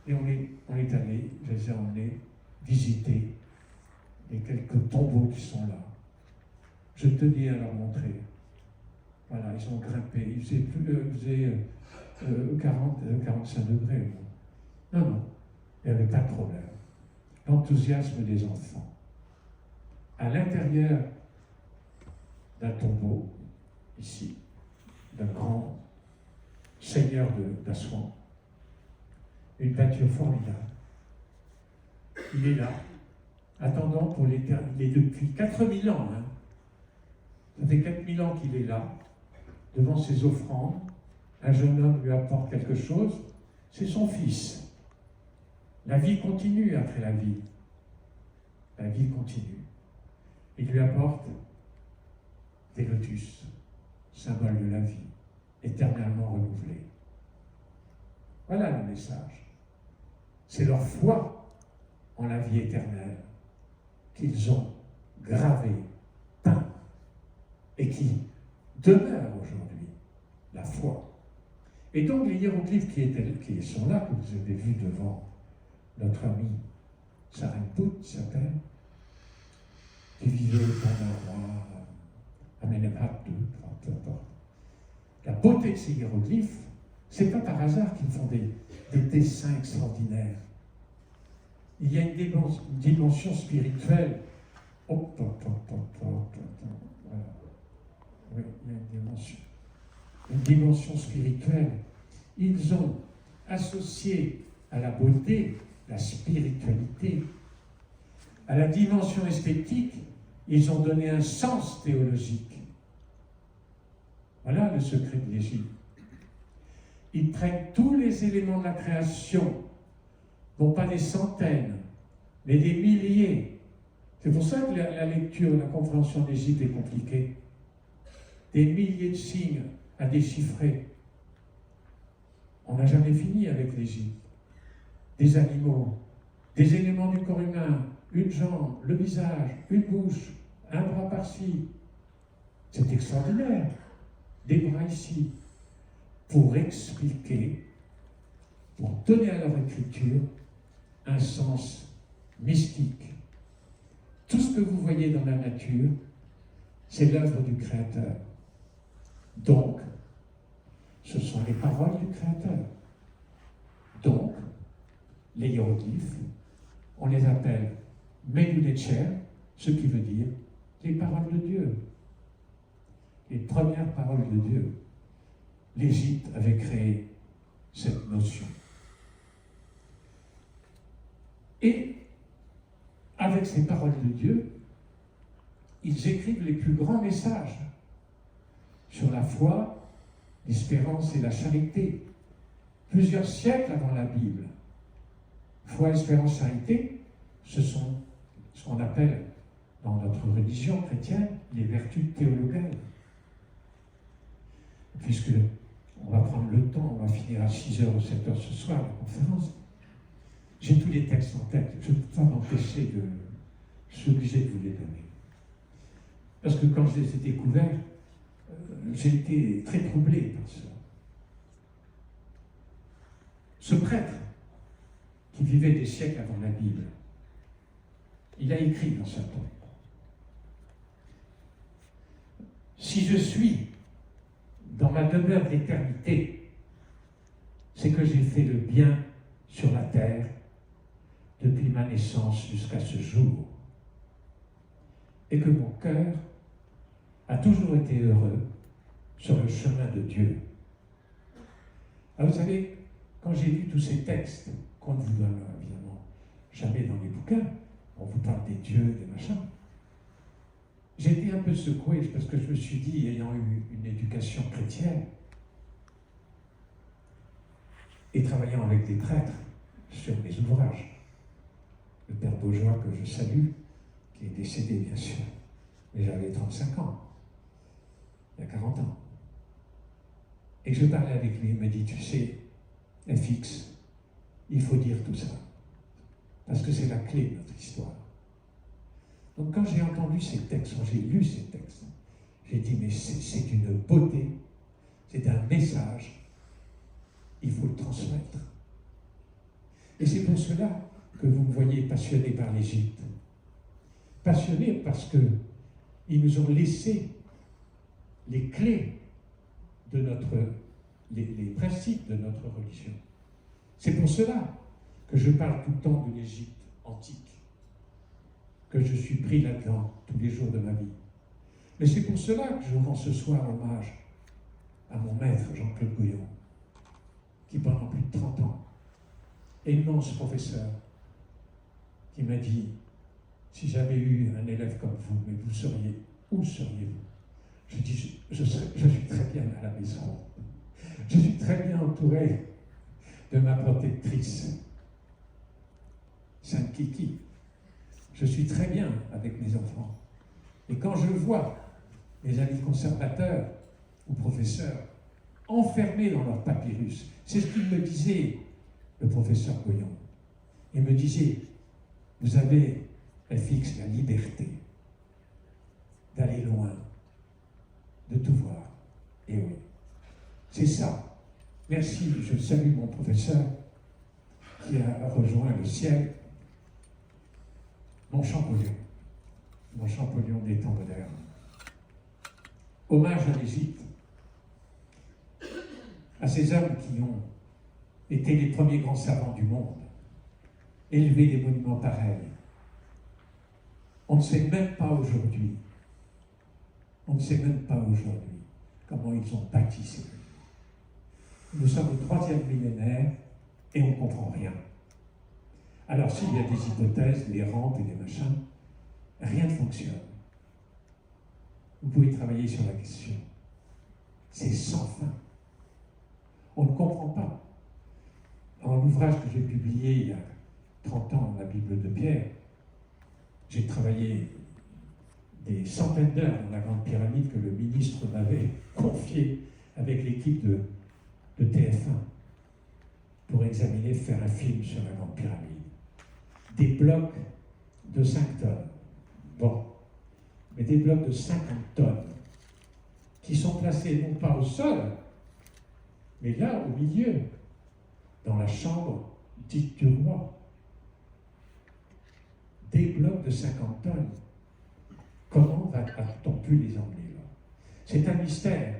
Et on est allé, je les ai emmenés visiter les quelques tombeaux qui sont là. Je tenais à leur montrer. Voilà, ils ont grimpé. Il faisait 45 degrés. Non, il n'y avait pas de problème. L'enthousiasme des enfants. À l'intérieur d'un tombeau, ici, d'un grand seigneur d'Assouan, une peinture formidable. Il est là, attendant pour l'éternité. Il est depuis 4000 ans. Ça fait 4000 ans qu'il est là, devant ses offrandes. Un jeune homme lui apporte quelque chose, c'est son fils. La vie continue après la vie. La vie continue. Il lui apporte des lotus, symbole de la vie, éternellement renouvelée. Voilà le message. C'est leur foi en la vie éternelle qu'ils ont gravé, peint, et qui demeure aujourd'hui, la foi. Et donc les hiéroglyphes qui sont là, que vous avez vus devant notre ami Sarenput, s'appelle, qui vivait pendant un roi, Amenemhat II, peu importe. La beauté de ces hiéroglyphes, c'est pas par hasard qu'ils font des dessins extraordinaires. Il y a une dimension spirituelle. Voilà. Oui, il y a une dimension spirituelle. Ils ont associé à la beauté la spiritualité. À la dimension esthétique, ils ont donné un sens théologique. Voilà le secret de l'Égypte. Ils prennent tous les éléments de la création, non pas des centaines, mais des milliers. C'est pour ça que la lecture, la compréhension d'Égypte est compliquée. Des milliers de signes à déchiffrer. On n'a jamais fini avec l'Égypte. Des animaux, des éléments du corps humain, une jambe, le visage, une bouche, un bras par-ci. C'est extraordinaire. Des bras ici. Pour expliquer, pour donner à leur écriture un sens mystique. Tout ce que vous voyez dans la nature, c'est l'œuvre du Créateur. Donc, ce sont les paroles du Créateur. Donc, les hiéroglyphes, on les appelle Medunecher, ce qui veut dire les paroles de Dieu. Les premières paroles de Dieu. L'Égypte avait créé cette notion. Et avec ces paroles de Dieu, ils écrivent les plus grands messages sur la foi, l'espérance et la charité. Plusieurs siècles avant la Bible. Foi, espérance, charité, ce sont ce qu'on appelle dans notre religion chrétienne les vertus théologales. Puisque on va prendre le temps, on va finir à 6h ou 7h ce soir la conférence. J'ai tous les textes en tête, je ne peux pas m'empêcher de... Je suis obligé de vous les donner. Parce que quand je les ai découverts, j'ai été très troublé par cela. Ce prêtre, qui vivait des siècles avant la Bible, il a écrit dans sa tombe: si je suis dans ma demeure d'éternité, c'est que j'ai fait le bien sur la terre depuis ma naissance jusqu'à ce jour, et que mon cœur a toujours été heureux sur le chemin de Dieu. Alors vous savez, quand j'ai lu tous ces textes, qu'on ne vous donne évidemment jamais dans les bouquins, on vous parle des dieux, des machins, j'ai été un peu secoué parce que je me suis dit, ayant eu une éducation chrétienne et travaillant avec des prêtres sur mes ouvrages, le père Beaujois que je salue, qui est décédé bien sûr, mais j'avais 35 ans, il y a 40 ans. Et je parlais avec lui, il me dit, tu sais, FX, il faut dire tout ça, parce que c'est la clé de notre histoire. Donc quand j'ai entendu ces textes, quand j'ai lu ces textes, j'ai dit, mais c'est une beauté, c'est un message, il faut le transmettre. Et c'est pour cela que vous me voyez passionné par l'Égypte. Passionné parce qu'ils nous ont laissé les clés de les principes de notre religion. C'est pour cela que je parle tout le temps de l'Égypte antique, que je suis pris là-dedans tous les jours de ma vie. Mais c'est pour cela que je rends ce soir hommage à mon maître Jean-Claude Gouillon, qui pendant plus de 30 ans, immense professeur, qui m'a dit, si j'avais eu un élève comme vous, mais vous seriez, où seriez-vous? Je dis, je suis très bien à la maison. Je suis très bien entouré de ma protectrice, Sainte Kiki. Je suis très bien avec mes enfants. Et quand je vois mes amis conservateurs ou professeurs enfermés dans leur papyrus, c'est ce qu'il me disait, le professeur Goyon. Il me disait, vous avez, FX, la liberté d'aller loin, de tout voir. Et oui, c'est ça. Merci, je salue mon professeur qui a rejoint le ciel, mon Champollion des temps modernes. Hommage à l'Égypte, à ces hommes qui ont été les premiers grands savants du monde, élevé des monuments pareils. On ne sait même pas aujourd'hui, comment ils ont bâti ces monuments. Nous sommes au 3e millénaire et on ne comprend rien. Alors s'il y a des hypothèses, des rampes et des machins, rien ne fonctionne. Vous pouvez travailler sur la question. C'est sans fin. On ne comprend pas. Dans l'ouvrage que j'ai publié il y a 30 ans, la Bible de Pierre, j'ai travaillé des centaines d'heures dans la Grande Pyramide que le ministre m'avait confiée avec l'équipe de TF1 pour examiner, faire un film sur la Grande Pyramide. Des blocs de 5 tonnes. Bon, mais des blocs de 50 tonnes qui sont placés non pas au sol, mais là, au milieu, dans la chambre dite du roi. Des blocs de 50 tonnes. Comment va-t-on pu les emmener là? C'est un mystère.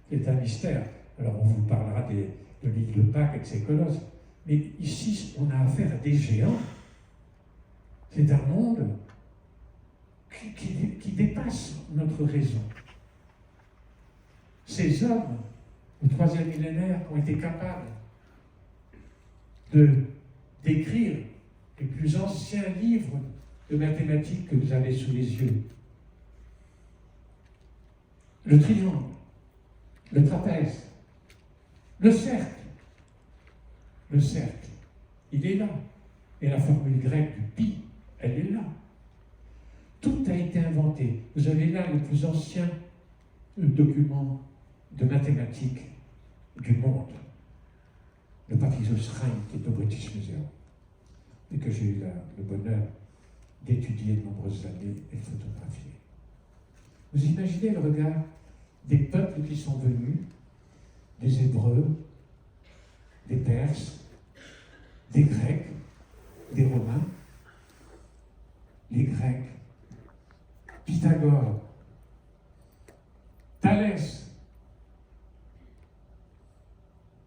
C'est un mystère. Alors on vous parlera de l'île de Pâques avec ses colosses, Mais ici, on a affaire à des géants. C'est un monde qui dépasse notre raison. Ces hommes, au troisième millénaire, ont été capables d'écrire les plus anciens livres de mathématiques que vous avez sous les yeux. Le triangle, le trapèze, le cercle. Le cercle, il est là. Et la formule grecque du pi, elle est là. Tout a été inventé. Vous avez là le plus ancien document de mathématiques du monde, le Papyrus Rhind, qui est au British Museum, et que j'ai eu le bonheur d'étudier de nombreuses années et de photographier. Vous imaginez le regard des peuples qui sont venus, des Hébreux, des Perses, des Grecs, des Romains, les Grecs, Pythagore, Thalès,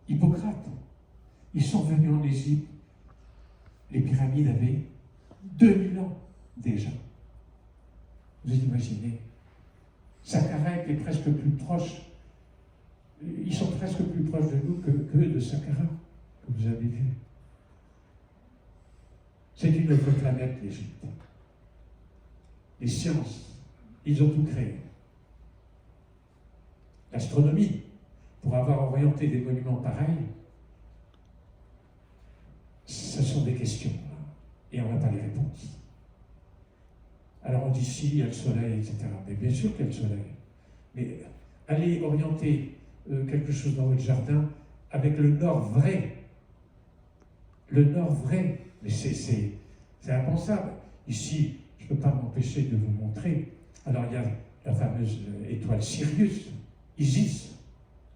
Hippocrate. Ils sont venus en Égypte. Les pyramides avaient 2000 ans déjà. Vous imaginez? Saqqara est presque plus proche. Ils sont presque plus proches de nous que de Saqqara, que vous avez vu. C'est une autre planète, l'Égypte. Les sciences, ils ont tout créé. L'astronomie, pour avoir orienté des monuments pareils, ce sont des questions, et on n'a pas les réponses. Alors on dit si, il y a le soleil, etc. Mais bien sûr qu'il y a le soleil. Mais allez orienter quelque chose dans votre jardin avec le nord vrai. Le nord vrai. Mais c'est impensable. Ici, je ne peux pas m'empêcher de vous montrer. Alors il y a la fameuse étoile Sirius, Isis,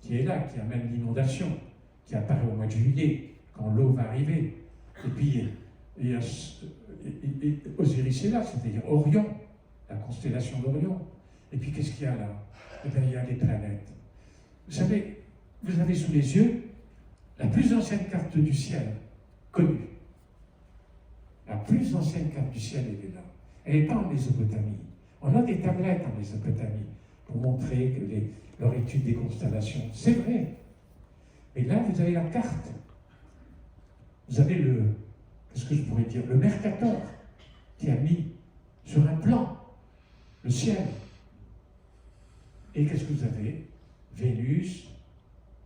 qui est là, qui amène l'inondation, qui apparaît au mois de juillet, quand l'eau va arriver. Et puis, il y a Osiris est là, c'est-à-dire Orion, la constellation d'Orion. Et puis, qu'est-ce qu'il y a là? Eh bien, il y a les planètes. Vous savez, vous avez sous les yeux la plus ancienne carte du ciel connue. La plus ancienne carte du ciel, elle est là. Elle n'est pas en Mésopotamie. On a des tablettes en Mésopotamie pour montrer que leur étude des constellations, c'est vrai. Mais là, vous avez la carte. Vous avez qu'est-ce que je pourrais dire, le Mercator, qui a mis sur un plan le ciel. Et qu'est-ce que vous avez? Vénus,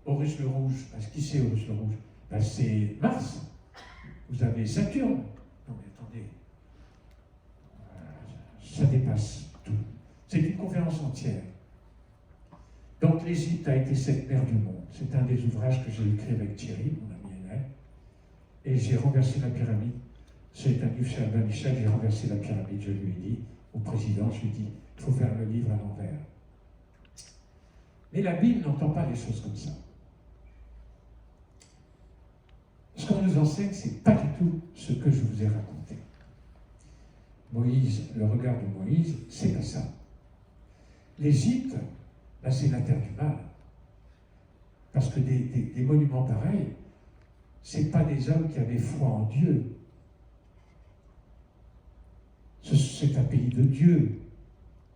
Horus le Rouge. Parce qui c'est Horus le Rouge? Ben, c'est Mars. Vous avez Saturne. Non mais attendez, ça dépasse tout. C'est une conférence entière. Donc l'Égypte a été cette mer du monde. C'est un des ouvrages que j'ai écrit avec Thierry, mon ami aîné. Et j'ai renversé la pyramide. C'est un livre chez Albin Michel, j'ai renversé la pyramide. Je lui ai dit, au président, je lui ai dit, il faut faire le livre à l'envers. Mais la Bible n'entend pas les choses comme ça. Ce qu'on nous enseigne, ce n'est pas du tout ce que je vous ai raconté. Moïse, le regard de Moïse, c'est pas ça. L'Égypte, là, c'est la terre du mal. Parce que des monuments pareils, ce n'est pas des hommes qui avaient foi en Dieu. C'est un pays de Dieu.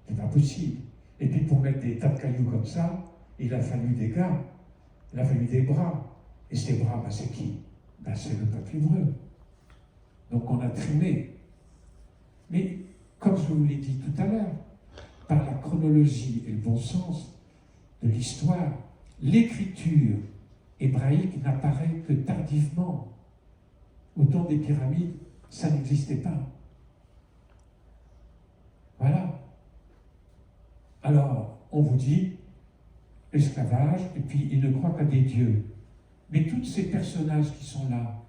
C'est pas possible. Et puis pour mettre des tas de cailloux comme ça, il a fallu des gars, il a fallu des bras. Et ces bras, ben, c'est qui? Ben, c'est le peuple hébreu. Donc on a trimé. Mais comme je vous l'ai dit tout à l'heure, par la chronologie et le bon sens de l'histoire, l'écriture hébraïque n'apparaît que tardivement. Au temps des pyramides, ça n'existait pas. Voilà. Alors, on vous dit esclavage, et puis ils ne croient qu'à des dieux. Mais tous ces personnages qui sont là,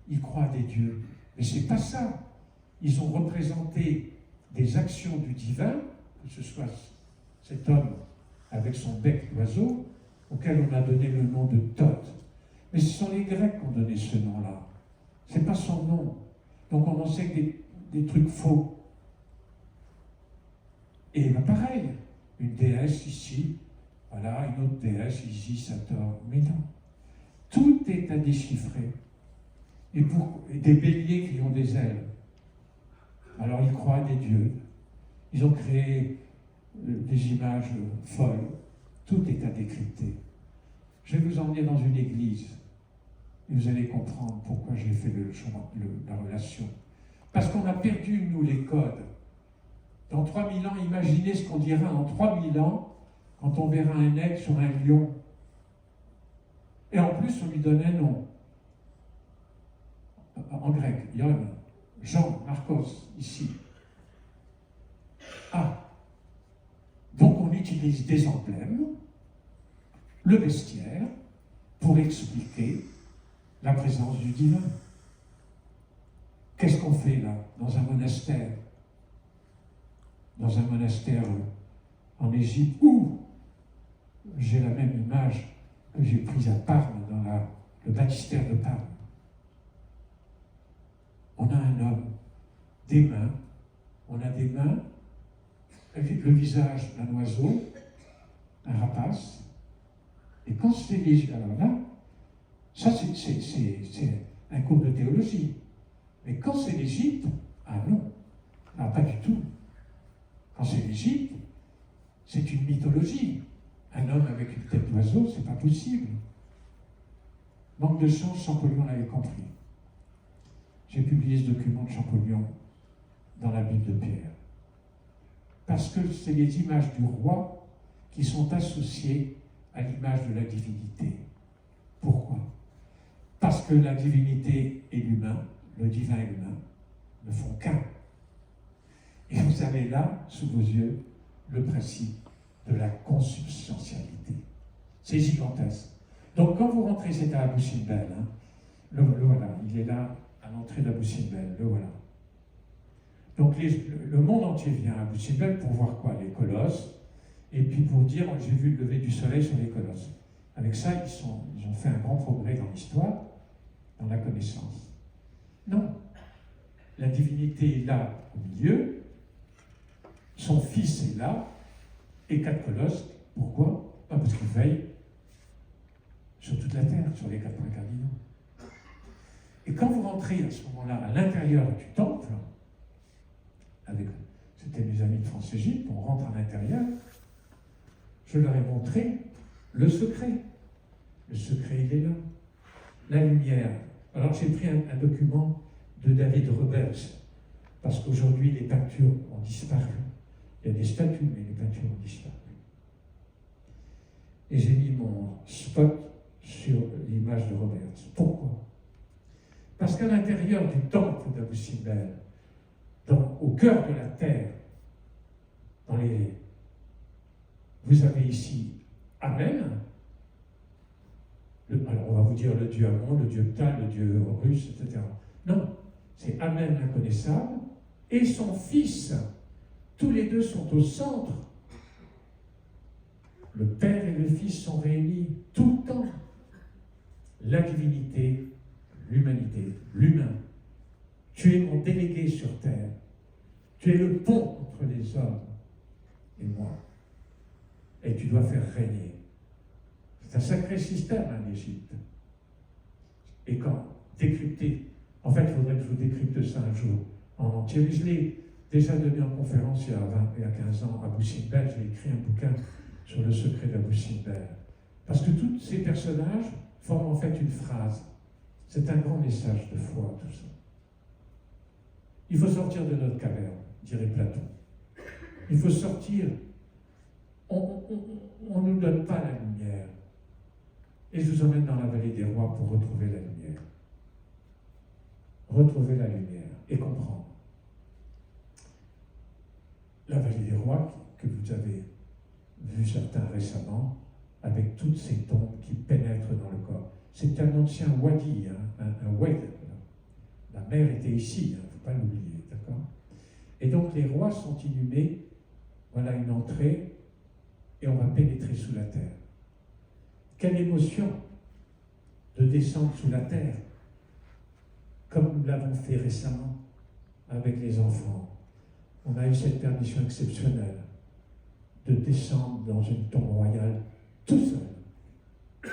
ils croient à des dieux. Mais c'est pas ça. Ils ont représenté des actions du divin, que ce soit cet homme avec son bec d'oiseau, auquel on a donné le nom de Thoth. Mais ce sont les Grecs qui ont donné ce nom-là. C'est pas son nom. Donc on enseigne des trucs faux. Et ben pareil, une déesse ici, voilà, une autre déesse, Isis, Sator, mais non. Tout est à déchiffrer. et des béliers qui ont des ailes. Alors ils croient des dieux. Ils ont créé des images folles. Tout est à décrypter. Je vais vous emmener dans une église et vous allez comprendre pourquoi j'ai fait la relation. Parce qu'on a perdu, nous, les codes. Dans 3000 ans, imaginez ce qu'on dira en 3000 ans quand on verra un aigle sur un lion. Et en plus, on lui donne un nom. En grec, Ion, Jean, Marcos, ici. Ah, donc on utilise des emblèmes, le bestiaire, pour expliquer la présence du divin. Qu'est-ce qu'on fait là, dans un monastère? Dans un monastère en Égypte, où j'ai la même image que j'ai prise à Parme, dans le baptistère de Parme. On a un homme, des mains, on a des mains, avec le visage d'un oiseau, un rapace, et quand c'est l'Égypte, alors là, ça c'est un cours de théologie, mais quand c'est l'Égypte, ah non, ah, pas du tout. Quand c'est l'Égypte, c'est une mythologie. Un homme avec une tête d'oiseau, c'est pas possible. Manque de chance, Champollion l'avait compris. J'ai publié ce document de Champollion dans la Bible de Pierre. Parce que c'est les images du roi qui sont associées à l'image de la divinité. Pourquoi? Parce que la divinité et l'humain, le divin et l'humain, ne font qu'un. Et vous avez là, sous vos yeux, le principe de la consubstantialité. C'est gigantesque. Donc quand vous rentrez, c'est à Abou Simbel, hein, le voilà, il est là à l'entrée d'Abou Simbel, le voilà. Donc le monde entier vient à Abou Simbel pour voir quoi? Les colosses, et puis pour dire, j'ai vu le lever du soleil sur les colosses. Avec ça, ils ont fait un grand progrès dans l'histoire, dans la connaissance. Non. La divinité est là au milieu, son fils est là, et 4 colosses. Pourquoi? Pas parce qu'ils veillent sur toute la terre, sur les 4 points cardinaux. Et quand vous rentrez à ce moment-là à l'intérieur du temple, c'était mes amis de France-Égypte, on rentre à l'intérieur, je leur ai montré le secret. Le secret, il est là. La lumière. Alors j'ai pris un document de David Roberts, parce qu'aujourd'hui les peintures ont disparu. Il y a des statues, mais les peintures ont disparu. Et j'ai mis mon spot sur l'image de Roberts. Pourquoi? Parce qu'à l'intérieur du temple d'Abou Simbel, au cœur de la terre, vous avez ici Amen. Alors on va vous dire le dieu Amon, le dieu Ptah, le dieu russe, etc. Non, c'est Amen l'inconnaissable et son fils. Tous les deux sont au centre. Le Père et le Fils sont réunis tout le temps. La divinité, l'humanité, l'humain. Tu es mon délégué sur terre. Tu es le pont entre les hommes et moi. Et tu dois faire régner. C'est un sacré système, hein, l'Égypte. Et quand décrypter, en fait, il faudrait que je vous décrypte ça un jour en entier. Mais je l'ai déjà donné en conférence il y a 15 ans à Abou Simbel. J'ai écrit un bouquin sur le secret d'Abou Simbel. Parce que tous ces personnages forment en fait une phrase. C'est un grand message de foi, tout ça. Il faut sortir de notre caverne, dirait Platon. Il faut sortir. On ne nous donne pas la lumière. Et je vous emmène dans la vallée des rois pour retrouver la lumière. Retrouver la lumière et comprendre. La vallée des rois, que vous avez vu certains récemment, avec toutes ces tombes qui pénètrent dans le corps. C'est un ancien wadi, hein, un wed. La mer était ici, il ne faut pas l'oublier, d'accord? Et donc les rois sont inhumés, voilà une entrée, et on va pénétrer sous la terre. Quelle émotion de descendre sous la terre, comme nous l'avons fait récemment avec les enfants. On a eu cette permission exceptionnelle de descendre dans une tombe royale tout seul.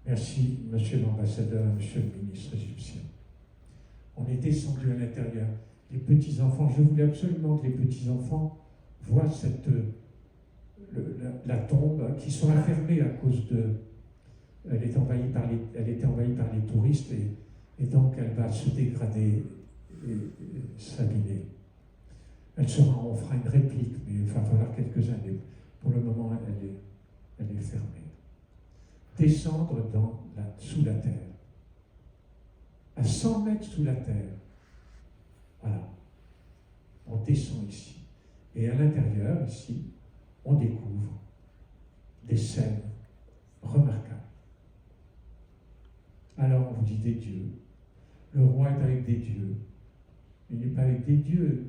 Merci, monsieur l'ambassadeur, monsieur le ministre égyptien. On est descendu à l'intérieur. Les petits-enfants, je voulais absolument que les petits-enfants voient la tombe, qui sont enfermés à cause de... Elle était envahie par les touristes et donc elle va se dégrader et s'abîmer. On fera une réplique, mais il va falloir quelques années. Pour le moment, elle est fermée. Descendre sous la terre. À 100 mètres sous la terre. Voilà. On descend ici. Et à l'intérieur, ici, on découvre des scènes remarquables. Alors on vous dit des dieux. Le roi est avec des dieux. Il n'est pas avec des dieux.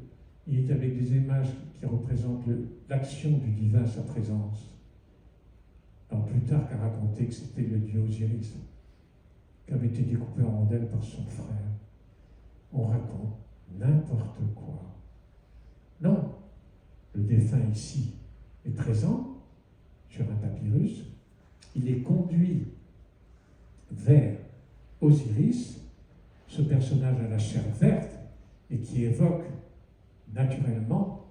Il est avec des images qui représentent l'action du divin, sa présence. Alors Plutarque a raconté que c'était le dieu Osiris, qui avait été découpé en rondelles par son frère. On raconte n'importe quoi. Non, le défunt ici est présent sur un papyrus. Il est conduit vers Osiris, ce personnage à la chair verte et qui évoque naturellement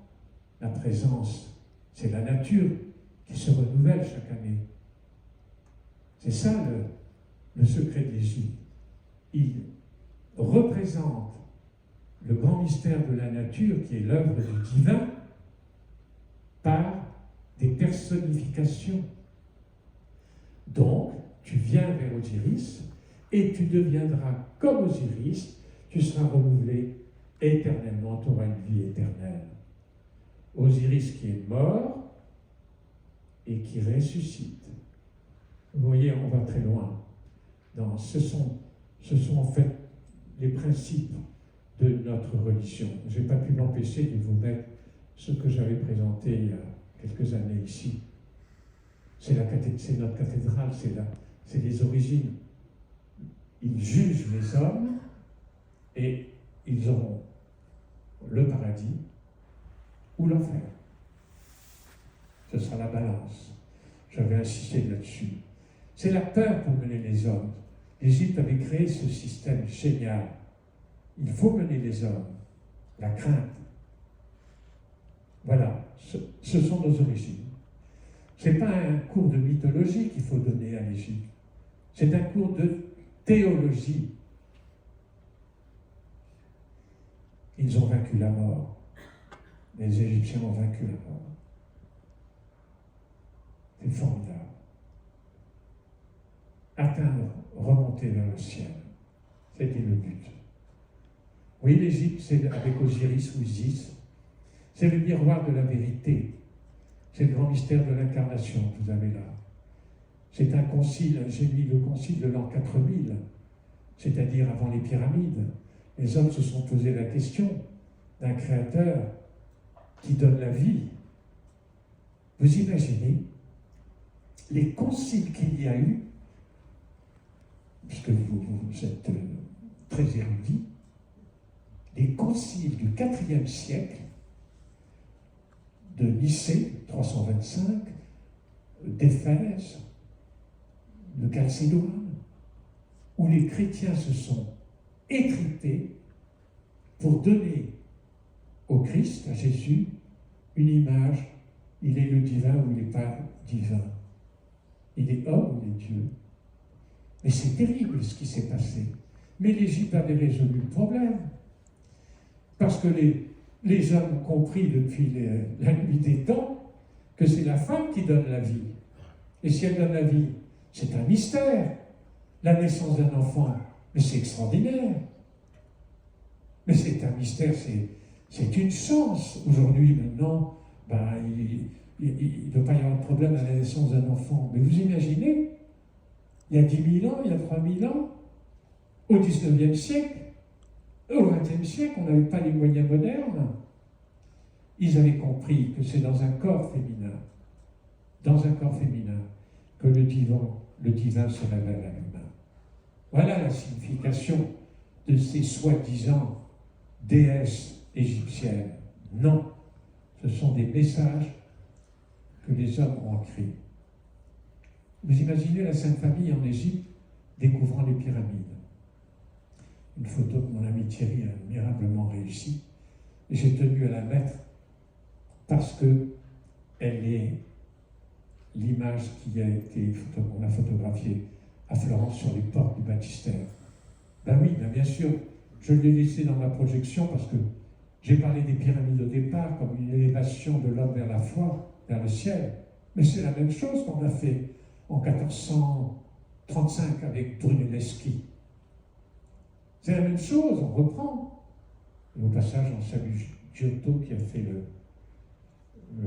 la présence, c'est la nature qui se renouvelle chaque année. C'est ça le secret d'Égypte. Il représente le grand mystère de la nature qui est l'œuvre du divin par des personnifications. Donc, tu viens vers Osiris et tu deviendras comme Osiris, tu seras renouvelé éternellement, tu auras une vie éternelle. Osiris qui est mort et qui ressuscite. Vous voyez, on va très loin. Ce sont en fait les principes de notre religion. Je n'ai pas pu m'empêcher de vous mettre ce que j'avais présenté il y a quelques années ici. C'est notre cathédrale, c'est les origines. Ils jugent les hommes et ils auront le paradis ou l'enfer. Ce sera la balance. J'avais insisté là-dessus. C'est la peur pour mener les hommes. L'Égypte avait créé ce système génial. Il faut mener les hommes. La crainte. Voilà, ce sont nos origines. Ce n'est pas un cours de mythologie qu'il faut donner à l'Égypte. C'est un cours de théologie. Ils ont vaincu la mort. Les Égyptiens ont vaincu la mort. C'est formidable. Atteindre, remonter vers le ciel. C'était le but. Oui, l'Égypte, c'est avec Osiris ou Isis. C'est le miroir de la vérité. C'est le grand mystère de l'incarnation que vous avez là. C'est un concile, j'ai mis le concile de l'an 4000, c'est-à-dire avant les pyramides. Les hommes se sont posé la question d'un créateur qui donne la vie. Vous imaginez les conciles qu'il y a eu, puisque vous êtes très érudit, les conciles du IVe siècle, de Nicée, 325, d'Éphèse, de Chalcédoine, où les chrétiens se sont étripés pour donner au Christ, à Jésus, une image. Il est le divin ou il n'est pas divin. Il est homme ou il est Dieu. Mais c'est terrible ce qui s'est passé. Mais l'Égypte avait résolu le problème. Parce que les hommes ont compris depuis la nuit des temps que c'est la femme qui donne la vie. Et si elle donne la vie, c'est un mystère. La naissance d'un enfant, mais c'est extraordinaire. Mais c'est un mystère, c'est une chance. Aujourd'hui, maintenant, il ne doit pas y avoir de problème à la naissance d'un enfant. Mais vous imaginez, il y a 10 000 ans, il y a 3 000 ans, au 19e siècle, au 20e siècle, on n'avait pas les moyens modernes. Ils avaient compris que c'est dans un corps féminin, que le divin se révèle à l'humain. Voilà la signification de ces soi-disant déesses égyptiennes. Non, ce sont des messages que les hommes ont écrits. Vous imaginez la Sainte Famille en Égypte, découvrant les pyramides. Une photo que mon ami Thierry a admirablement réussi. Et j'ai tenu à la mettre parce qu'elle est l'image qui a été, on a photographiée à Florence sur les portes du baptistère. Ben oui, ben bien sûr, je l'ai laissé dans ma projection parce que j'ai parlé des pyramides au départ comme une élévation de l'homme vers la foi, vers le ciel. Mais c'est la même chose qu'on a fait en 1435 avec Brunelleschi. C'est la même chose, on reprend. Et au passage, on salue Giotto qui a fait le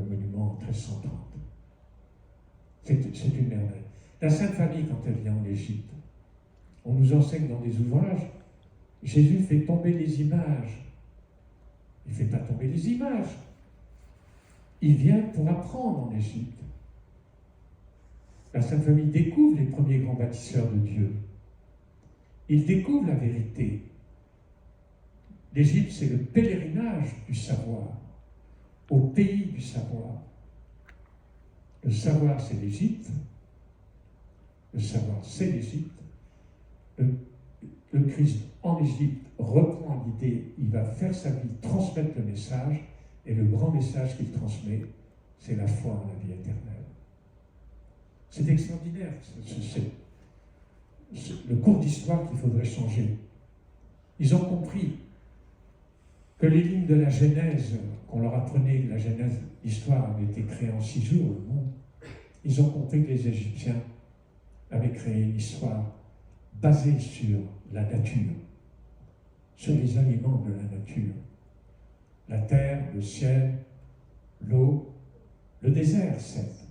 monument en 1330. C'est une merveille. La Sainte Famille, quand elle vient en Égypte, on nous enseigne dans des ouvrages, Jésus fait tomber les images. Il ne fait pas tomber les images. Il vient pour apprendre en Égypte. La Sainte Famille découvre les premiers grands bâtisseurs de Dieu. Il découvre la vérité. L'Égypte, c'est le pèlerinage du savoir, au pays du savoir. Le savoir, c'est l'Égypte. Le savoir, c'est l'Égypte. Le Christ, en Égypte, reprend l'idée, il va faire sa vie, transmettre le message, et le grand message qu'il transmet, c'est la foi en la vie éternelle. C'est extraordinaire. C'est le cours d'histoire qu'il faudrait changer. Ils ont compris que les lignes de la Genèse, qu'on leur apprenait, la Genèse, l'histoire avait été créée en 6 jours, le monde. Ils ont compris que les Égyptiens avaient créé une histoire basée sur la nature, sur les aliments de la nature. La terre, le ciel, l'eau, le désert, certes.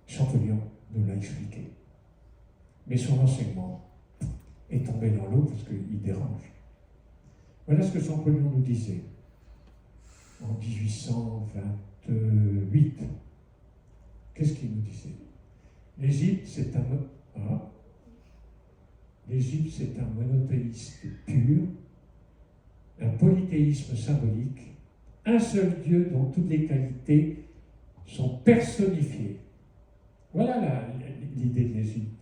Champollion nous l'a expliqué. Mais son enseignement est tombé dans l'eau parce qu'il dérange. Voilà ce que Champollion nous disait en 1828. Qu'est-ce qu'il nous disait? L'Égypte, c'est un monothéisme pur, un polythéisme symbolique, un seul Dieu dont toutes les qualités sont personnifiées. Voilà l'idée de l'Égypte.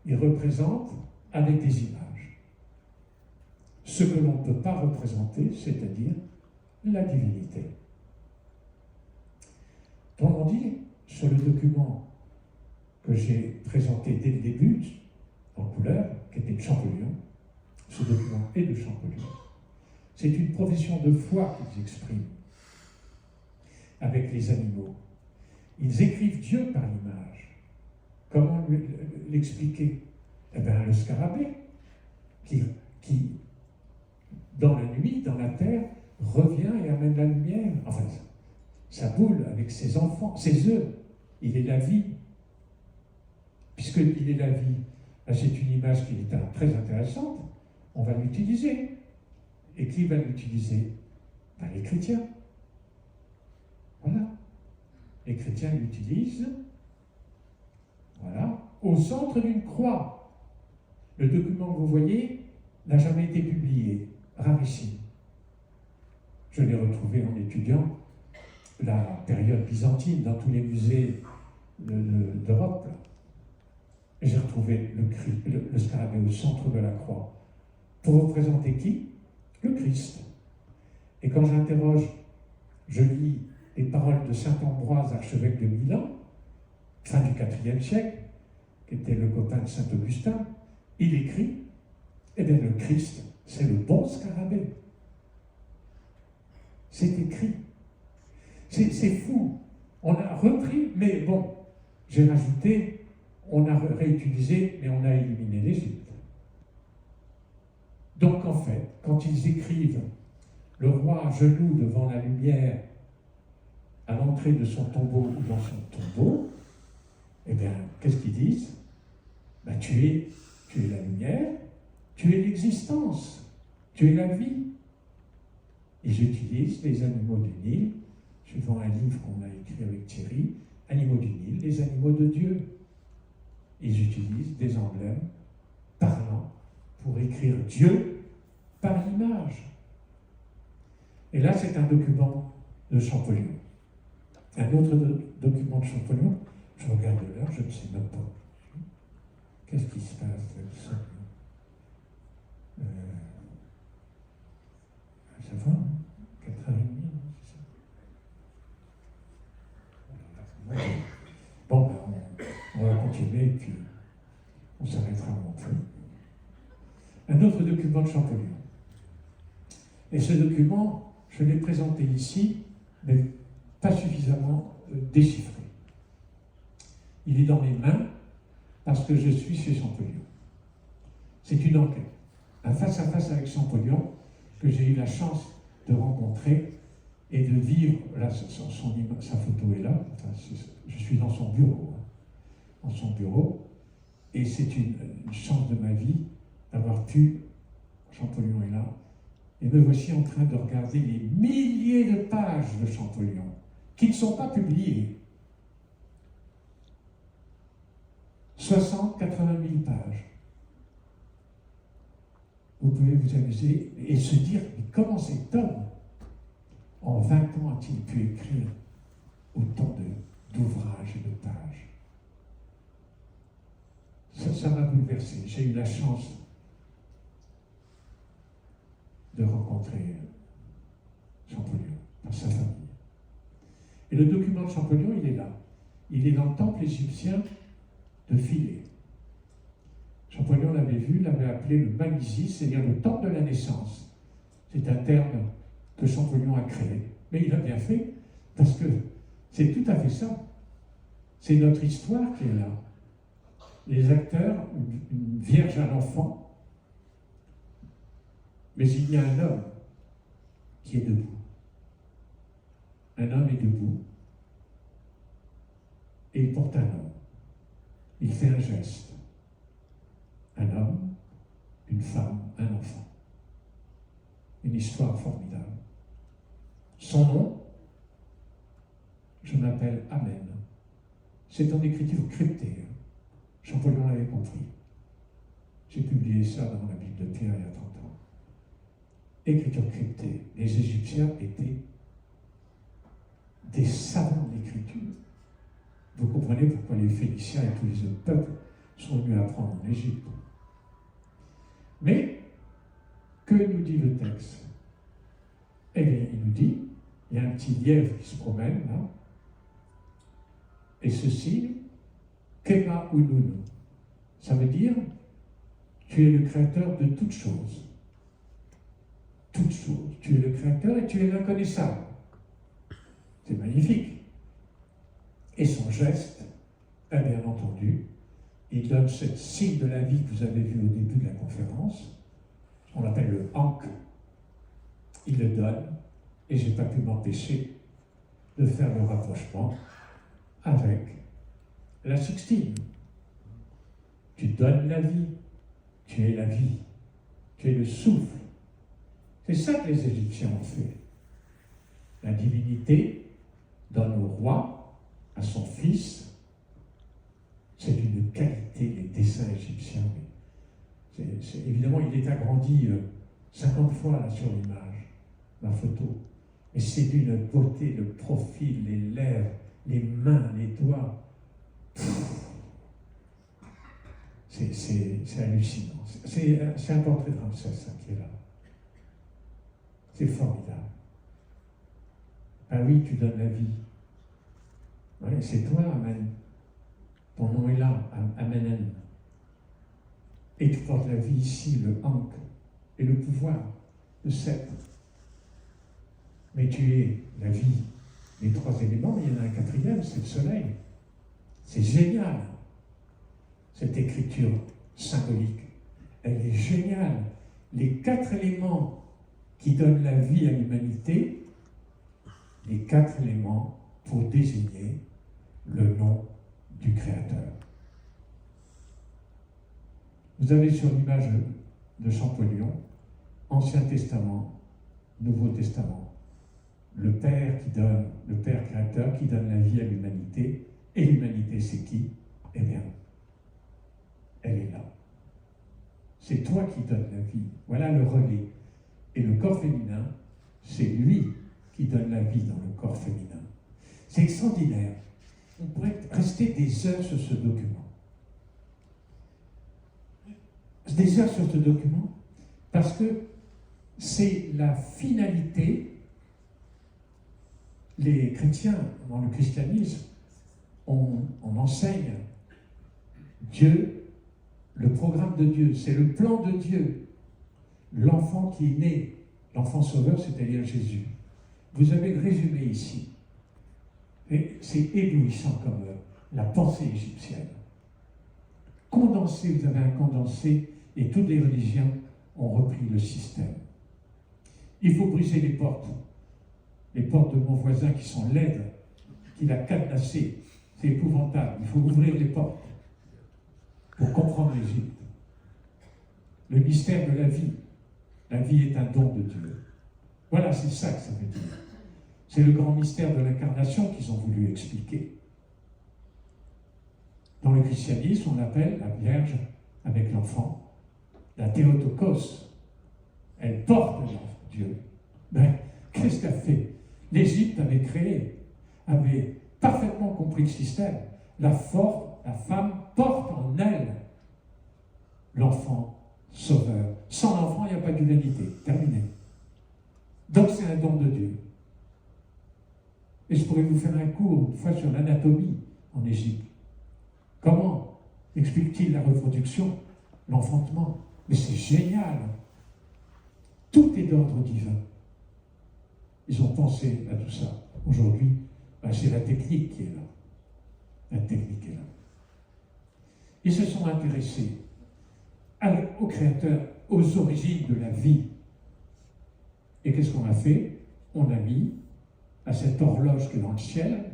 Il représente avec des images ce que l'on ne peut pas représenter, c'est-à-dire la divinité. Autrement dit, sur le document que j'ai présenté dès le début, en couleur, qui était de Champollion, ce document est de Champollion. C'est une profession de foi qu'ils expriment avec les animaux. Ils écrivent Dieu par l'image. Comment l'expliquer? Eh bien, le scarabée, qui, dans la nuit, dans la terre, revient et amène la lumière. Enfin, sa boule avec ses enfants, ses œufs. Il est la vie. Puisqu'il est la vie, c'est une image qui est très intéressante, on va l'utiliser. Et qui va l'utiliser? Ben, les chrétiens. Voilà. Les chrétiens l'utilisent, voilà, au centre d'une croix. Le document que vous voyez n'a jamais été publié, rarissime. Je l'ai retrouvé en étudiant la période byzantine dans tous les musées d'Europe. Et j'ai retrouvé le scarabée au centre de la croix. Pour représenter qui? Le Christ. Et quand j'interroge, je lis les paroles de saint Ambroise, archevêque de Milan, fin du IVe siècle, qui était le copain de saint Augustin, il écrit, eh bien le Christ, c'est le bon scarabée. C'est écrit. C'est fou. On a repris, mais bon, j'ai rajouté, on a réutilisé, mais on a éliminé l'Égypte. Donc en fait, quand ils écrivent le roi à genoux devant la lumière à l'entrée de son tombeau ou dans son tombeau, eh bien, qu'est-ce qu'ils disent? Ben, tu es la lumière, tu es l'existence, tu es la vie. Ils utilisent les animaux du Nil, suivant un livre qu'on a écrit avec Thierry, animaux du Nil, les animaux de Dieu. Ils utilisent des emblèmes parlants pour écrire Dieu par l'image. Et là, c'est un document de Champollion. Un autre document de Champollion, je regarde l'heure, je ne sais même pas. Qu'est-ce qui se passe ça ça va, 4h30, c'est ça. Bon, on va continuer et puis on s'arrêtera non plus. Un autre document de Champollion. Et ce document, je l'ai présenté ici, mais pas suffisamment déchiffré. Il est dans mes mains parce que je suis chez Champollion. C'est une enquête, un face-à-face avec Champollion que j'ai eu la chance de rencontrer et de vivre. Là, sa photo est là, enfin, je suis dans son bureau. Dans son bureau, et c'est une chance de ma vie d'avoir pu, Champollion est là, et me voici en train de regarder les milliers de pages de Champollion qui ne sont pas publiées. 60, 80 000 pages. Vous pouvez vous amuser et se dire, mais comment cet homme, en 20 ans, a-t-il pu écrire autant d'ouvrages et de pages? Ça m'a bouleversé. J'ai eu la chance de rencontrer Champollion, par sa famille. Et le document de Champollion, il est là. Il est dans le temple égyptien de Philae. Champollion l'avait vu, l'avait appelé le Magnésis, c'est-à-dire le temple de la naissance. C'est un terme que Champollion a créé. Mais il a bien fait, parce que c'est tout à fait ça. C'est notre histoire qui est là. Les acteurs, une vierge à l'enfant, mais il y a un homme qui est debout. Un homme est debout et il porte un nom. Il fait un geste. Un homme, une femme, un enfant. Une histoire formidable. Son nom, je m'appelle Amen. C'est en écriture cryptée. Champollion l'avait compris. J'ai publié ça dans la Bible de Pierre il y a 30 ans. Écriture cryptée. Les Égyptiens étaient des savants d'écriture. Vous comprenez pourquoi les Phéniciens et tous les autres peuples sont venus apprendre en Égypte. Mais, que nous dit le texte? Eh bien, il nous dit, il y a un petit lièvre qui se promène là, et ce signe, Kema Ununu. Ça veut dire, tu es le créateur de toutes choses. Toutes choses. Tu es le créateur et tu es l'inconnaissable. C'est magnifique. Et son geste, bien entendu, il donne ce signe de la vie que vous avez vu au début de la conférence, on l'appelle le Ankh. Il le donne, et je n'ai pas pu m'empêcher de faire le rapprochement avec la Sixtine. Tu donnes la vie, tu es la vie, tu es le souffle. C'est ça que les Égyptiens ont fait. La divinité donne au roi, à son fils. C'est d'une qualité, les dessins égyptiens. Évidemment, il est agrandi 50 fois là, sur l'image, la photo. Mais c'est d'une beauté, le profil, les lèvres, les mains, les doigts. C'est hallucinant. C'est un portrait de Ramsès ça, qui est là. C'est formidable. Ah oui, tu donnes la vie. Ouais, c'est toi, Amen. Ton nom est là, Amen. Et tu portes la vie ici, le Ankh, et le pouvoir, le sceptre. Mais tu es la vie. Les trois éléments, mais il y en a un quatrième, c'est le soleil. C'est génial. Cette écriture symbolique, elle est géniale. Les quatre éléments qui donnent la vie à l'humanité, les quatre éléments pour désigner le nom du Créateur. Vous avez sur l'image de Champollion, Ancien Testament, Nouveau Testament, le Père Créateur qui donne la vie à l'humanité, et l'humanité c'est qui? Eh bien, elle est là. C'est toi qui donnes la vie. Voilà le relais. Et le corps féminin, c'est lui qui donne la vie dans le corps féminin. C'est extraordinaire. On pourrait rester des heures sur ce document. des heures sur ce document parce que c'est la finalité. Les chrétiens, dans le christianisme, on enseigne Dieu, le programme de Dieu, c'est le plan de Dieu. L'enfant qui est né, l'enfant sauveur, c'est-à-dire Jésus. Vous avez le résumé ici. Et c'est éblouissant comme la pensée égyptienne. Condensé, vous avez un condensé, et toutes les religions ont repris le système. Il faut briser les portes de mon voisin qui sont laides, qu'il a cadenassées. C'est épouvantable. Il faut ouvrir les portes pour comprendre l'Égypte. Le mystère de la vie. La vie est un don de Dieu. Voilà, c'est ça que ça veut dire. C'est le grand mystère de l'incarnation qu'ils ont voulu expliquer. Dans le christianisme, on l'appelle la Vierge avec l'enfant, la Théotokos. Elle porte Dieu. Mais qu'est-ce qu'elle fait? L'Égypte avait parfaitement compris le système. La femme porte en elle l'enfant sauveur. Sans l'enfant, il n'y a pas d'humanité. Terminé. Donc c'est un don de Dieu. Et je pourrais vous faire un cours, une fois, sur l'anatomie en Égypte. Comment explique-t-il la reproduction, l'enfantement? Mais c'est génial. Tout est d'ordre divin. Ils ont pensé à tout ça. Aujourd'hui, c'est la technique qui est là. La technique est là. Ils se sont intéressés au Créateur, aux origines de la vie. Et qu'est-ce qu'on a fait? On a mis à cette horloge qui est dans le ciel,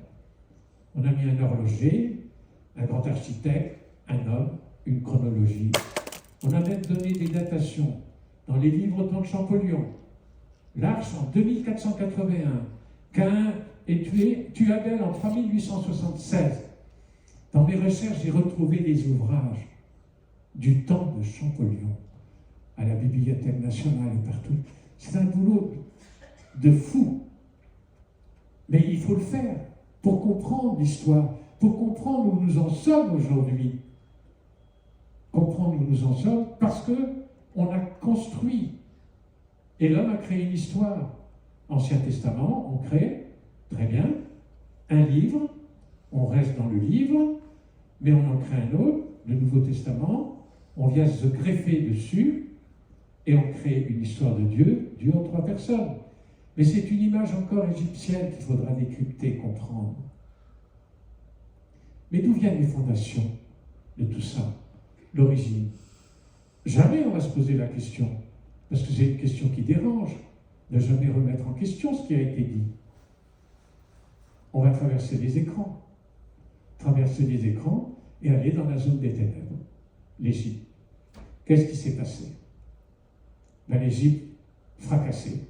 on a mis un horloger, un grand architecte, un homme, une chronologie. On a même donné des datations dans les livres de Champollion. L'Arche en 2481, Caïn est tué Abel en 3876. Dans mes recherches, j'ai retrouvé des ouvrages du temps de Champollion, à la Bibliothèque nationale et partout. C'est un boulot de fou. Mais il faut le faire pour comprendre l'histoire, pour comprendre où nous en sommes aujourd'hui. Comprendre où nous en sommes parce qu'on a construit. Et l'homme a créé une histoire. Ancien Testament, on crée, très bien, un livre, on reste dans le livre, mais on en crée un autre, le Nouveau Testament, on vient se greffer dessus, et on crée une histoire de Dieu, Dieu en 3 personnes. Mais c'est une image encore égyptienne qu'il faudra décrypter, comprendre. Mais d'où viennent les fondations de tout ça? L'origine? Jamais on va se poser la question, parce que c'est une question qui dérange, ne jamais remettre en question ce qui a été dit. On va traverser les écrans et aller dans la zone des ténèbres, l'Égypte. Qu'est-ce qui s'est passé? L'Égypte fracassée.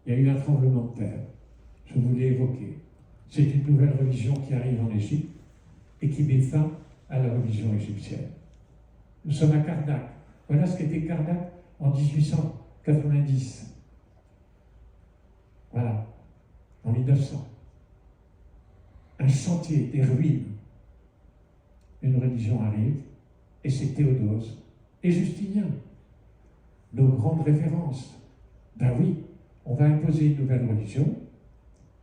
Il y a eu un tremblement de terre. Je vous l'ai évoqué. C'est une nouvelle religion qui arrive en Égypte et qui met fin à la religion égyptienne. Nous sommes à Karnak. Voilà ce qu'était Karnak en 1890. Voilà, en 1900. Un chantier, des ruines. Une religion arrive, et c'est Théodose et Justinien, nos grandes références. Ben oui, on va imposer une nouvelle religion.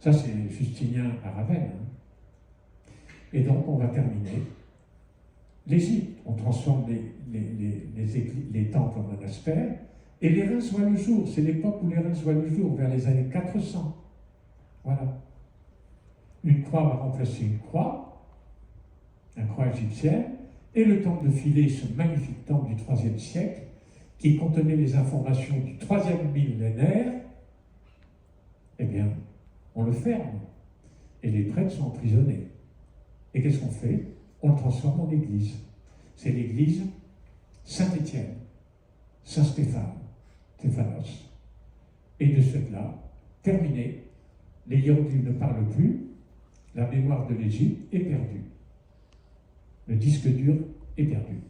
Ça, c'est Justinien à Ravenne. Et donc, on va terminer l'Égypte. On transforme les temples en monastères. Et les Reims voient le jour. C'est l'époque où les Reims voient le jour, vers les années 400. Voilà. Une croix va remplacer une croix égyptienne, et le temple de Philæ, ce magnifique temple du IIIe siècle, qui contenait les informations du 3e millénaire, eh bien, on le ferme. Et les prêtres sont emprisonnés. Et qu'est-ce qu'on fait? On le transforme en église. C'est l'église Saint-Étienne, Saint-Stéphane, Stéphanos. Et de ce fait-là, terminé, les hiéroglyphes ne parlent plus, la mémoire de l'Égypte est perdue. Le disque dur est perdu.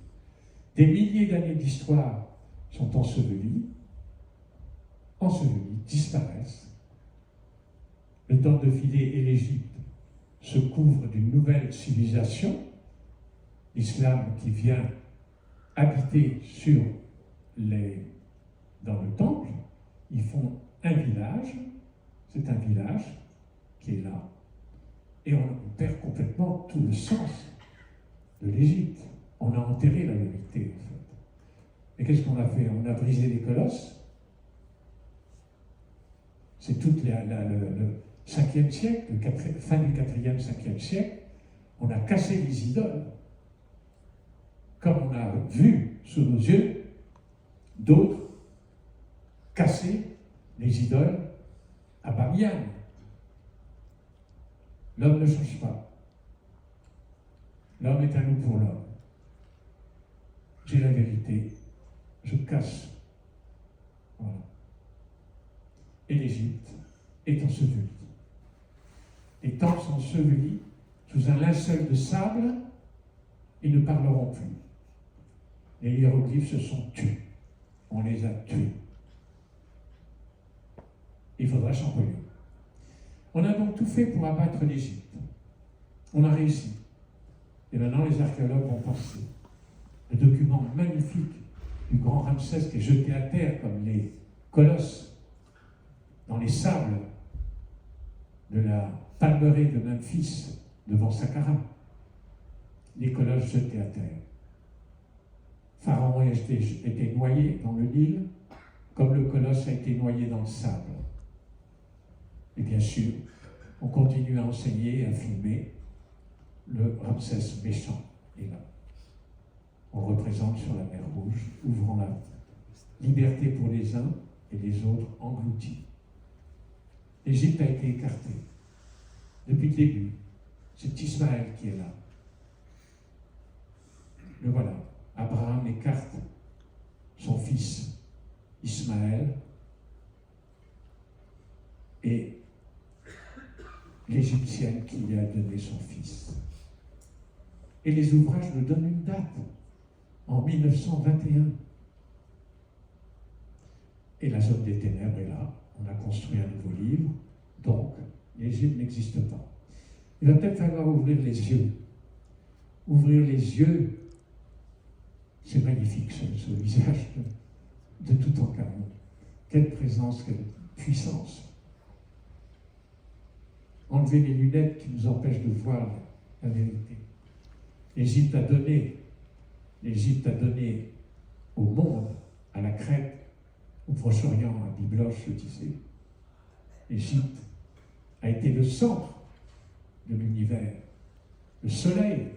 Des milliers d'années d'histoire sont ensevelies, disparaissent. Le temple de Philæ et l'Égypte se couvrent d'une nouvelle civilisation, l'islam qui vient habiter sur dans le temple, ils font un village, c'est un village qui est là, et on perd complètement tout le sens de l'Égypte. On a enterré la vérité, en fait. Et qu'est-ce qu'on a fait? On a brisé les colosses. C'est tout le 5e siècle, fin du 4e, 5e siècle, on a cassé les idoles. Comme on a vu sous nos yeux d'autres casser les idoles à Bamiyan. L'homme ne change pas. L'homme est à nous pour l'homme. J'ai la vérité, je casse. Voilà. Et l'Égypte est ensevelie. Les temples sont ensevelis sous un linceul de sable, ils ne parleront plus. Les hiéroglyphes se sont tus. On les a tués. Il faudra Champollion. On a donc tout fait pour abattre l'Égypte. On a réussi. Et maintenant, les archéologues vont penser. Le document magnifique du grand Ramsès qui est jeté à terre comme les colosses dans les sables de la palmeraie de Memphis devant Saqqara. Les colosses jetés à terre. Pharaon a été noyé dans le Nil, comme le colosse a été noyé dans le sable. Et bien sûr, on continue à enseigner et à filmer le Ramsès méchant. Et là, on représente sur la mer Rouge, ouvrant la liberté pour les uns et les autres engloutis. L'Égypte a été écartée. Depuis le début, c'est Ismaël qui est là. Le voilà. Abraham écarte son fils Ismaël et l'Égyptienne qui lui a donné son fils. Et les ouvrages nous donnent une date, en 1921. Et la zone des ténèbres est là. On a construit un nouveau livre. Donc, l'Égypte n'existe pas. Il va peut-être falloir ouvrir les yeux. Ouvrir les yeux. C'est magnifique, ce visage de Toutankhamon. Quelle présence, quelle puissance. Enlever les lunettes qui nous empêchent de voir la vérité. L'Égypte a donné au monde, à la Crète, au Proche-Orient, à Byblos, le disait. L'Égypte a été le centre de l'univers, le soleil,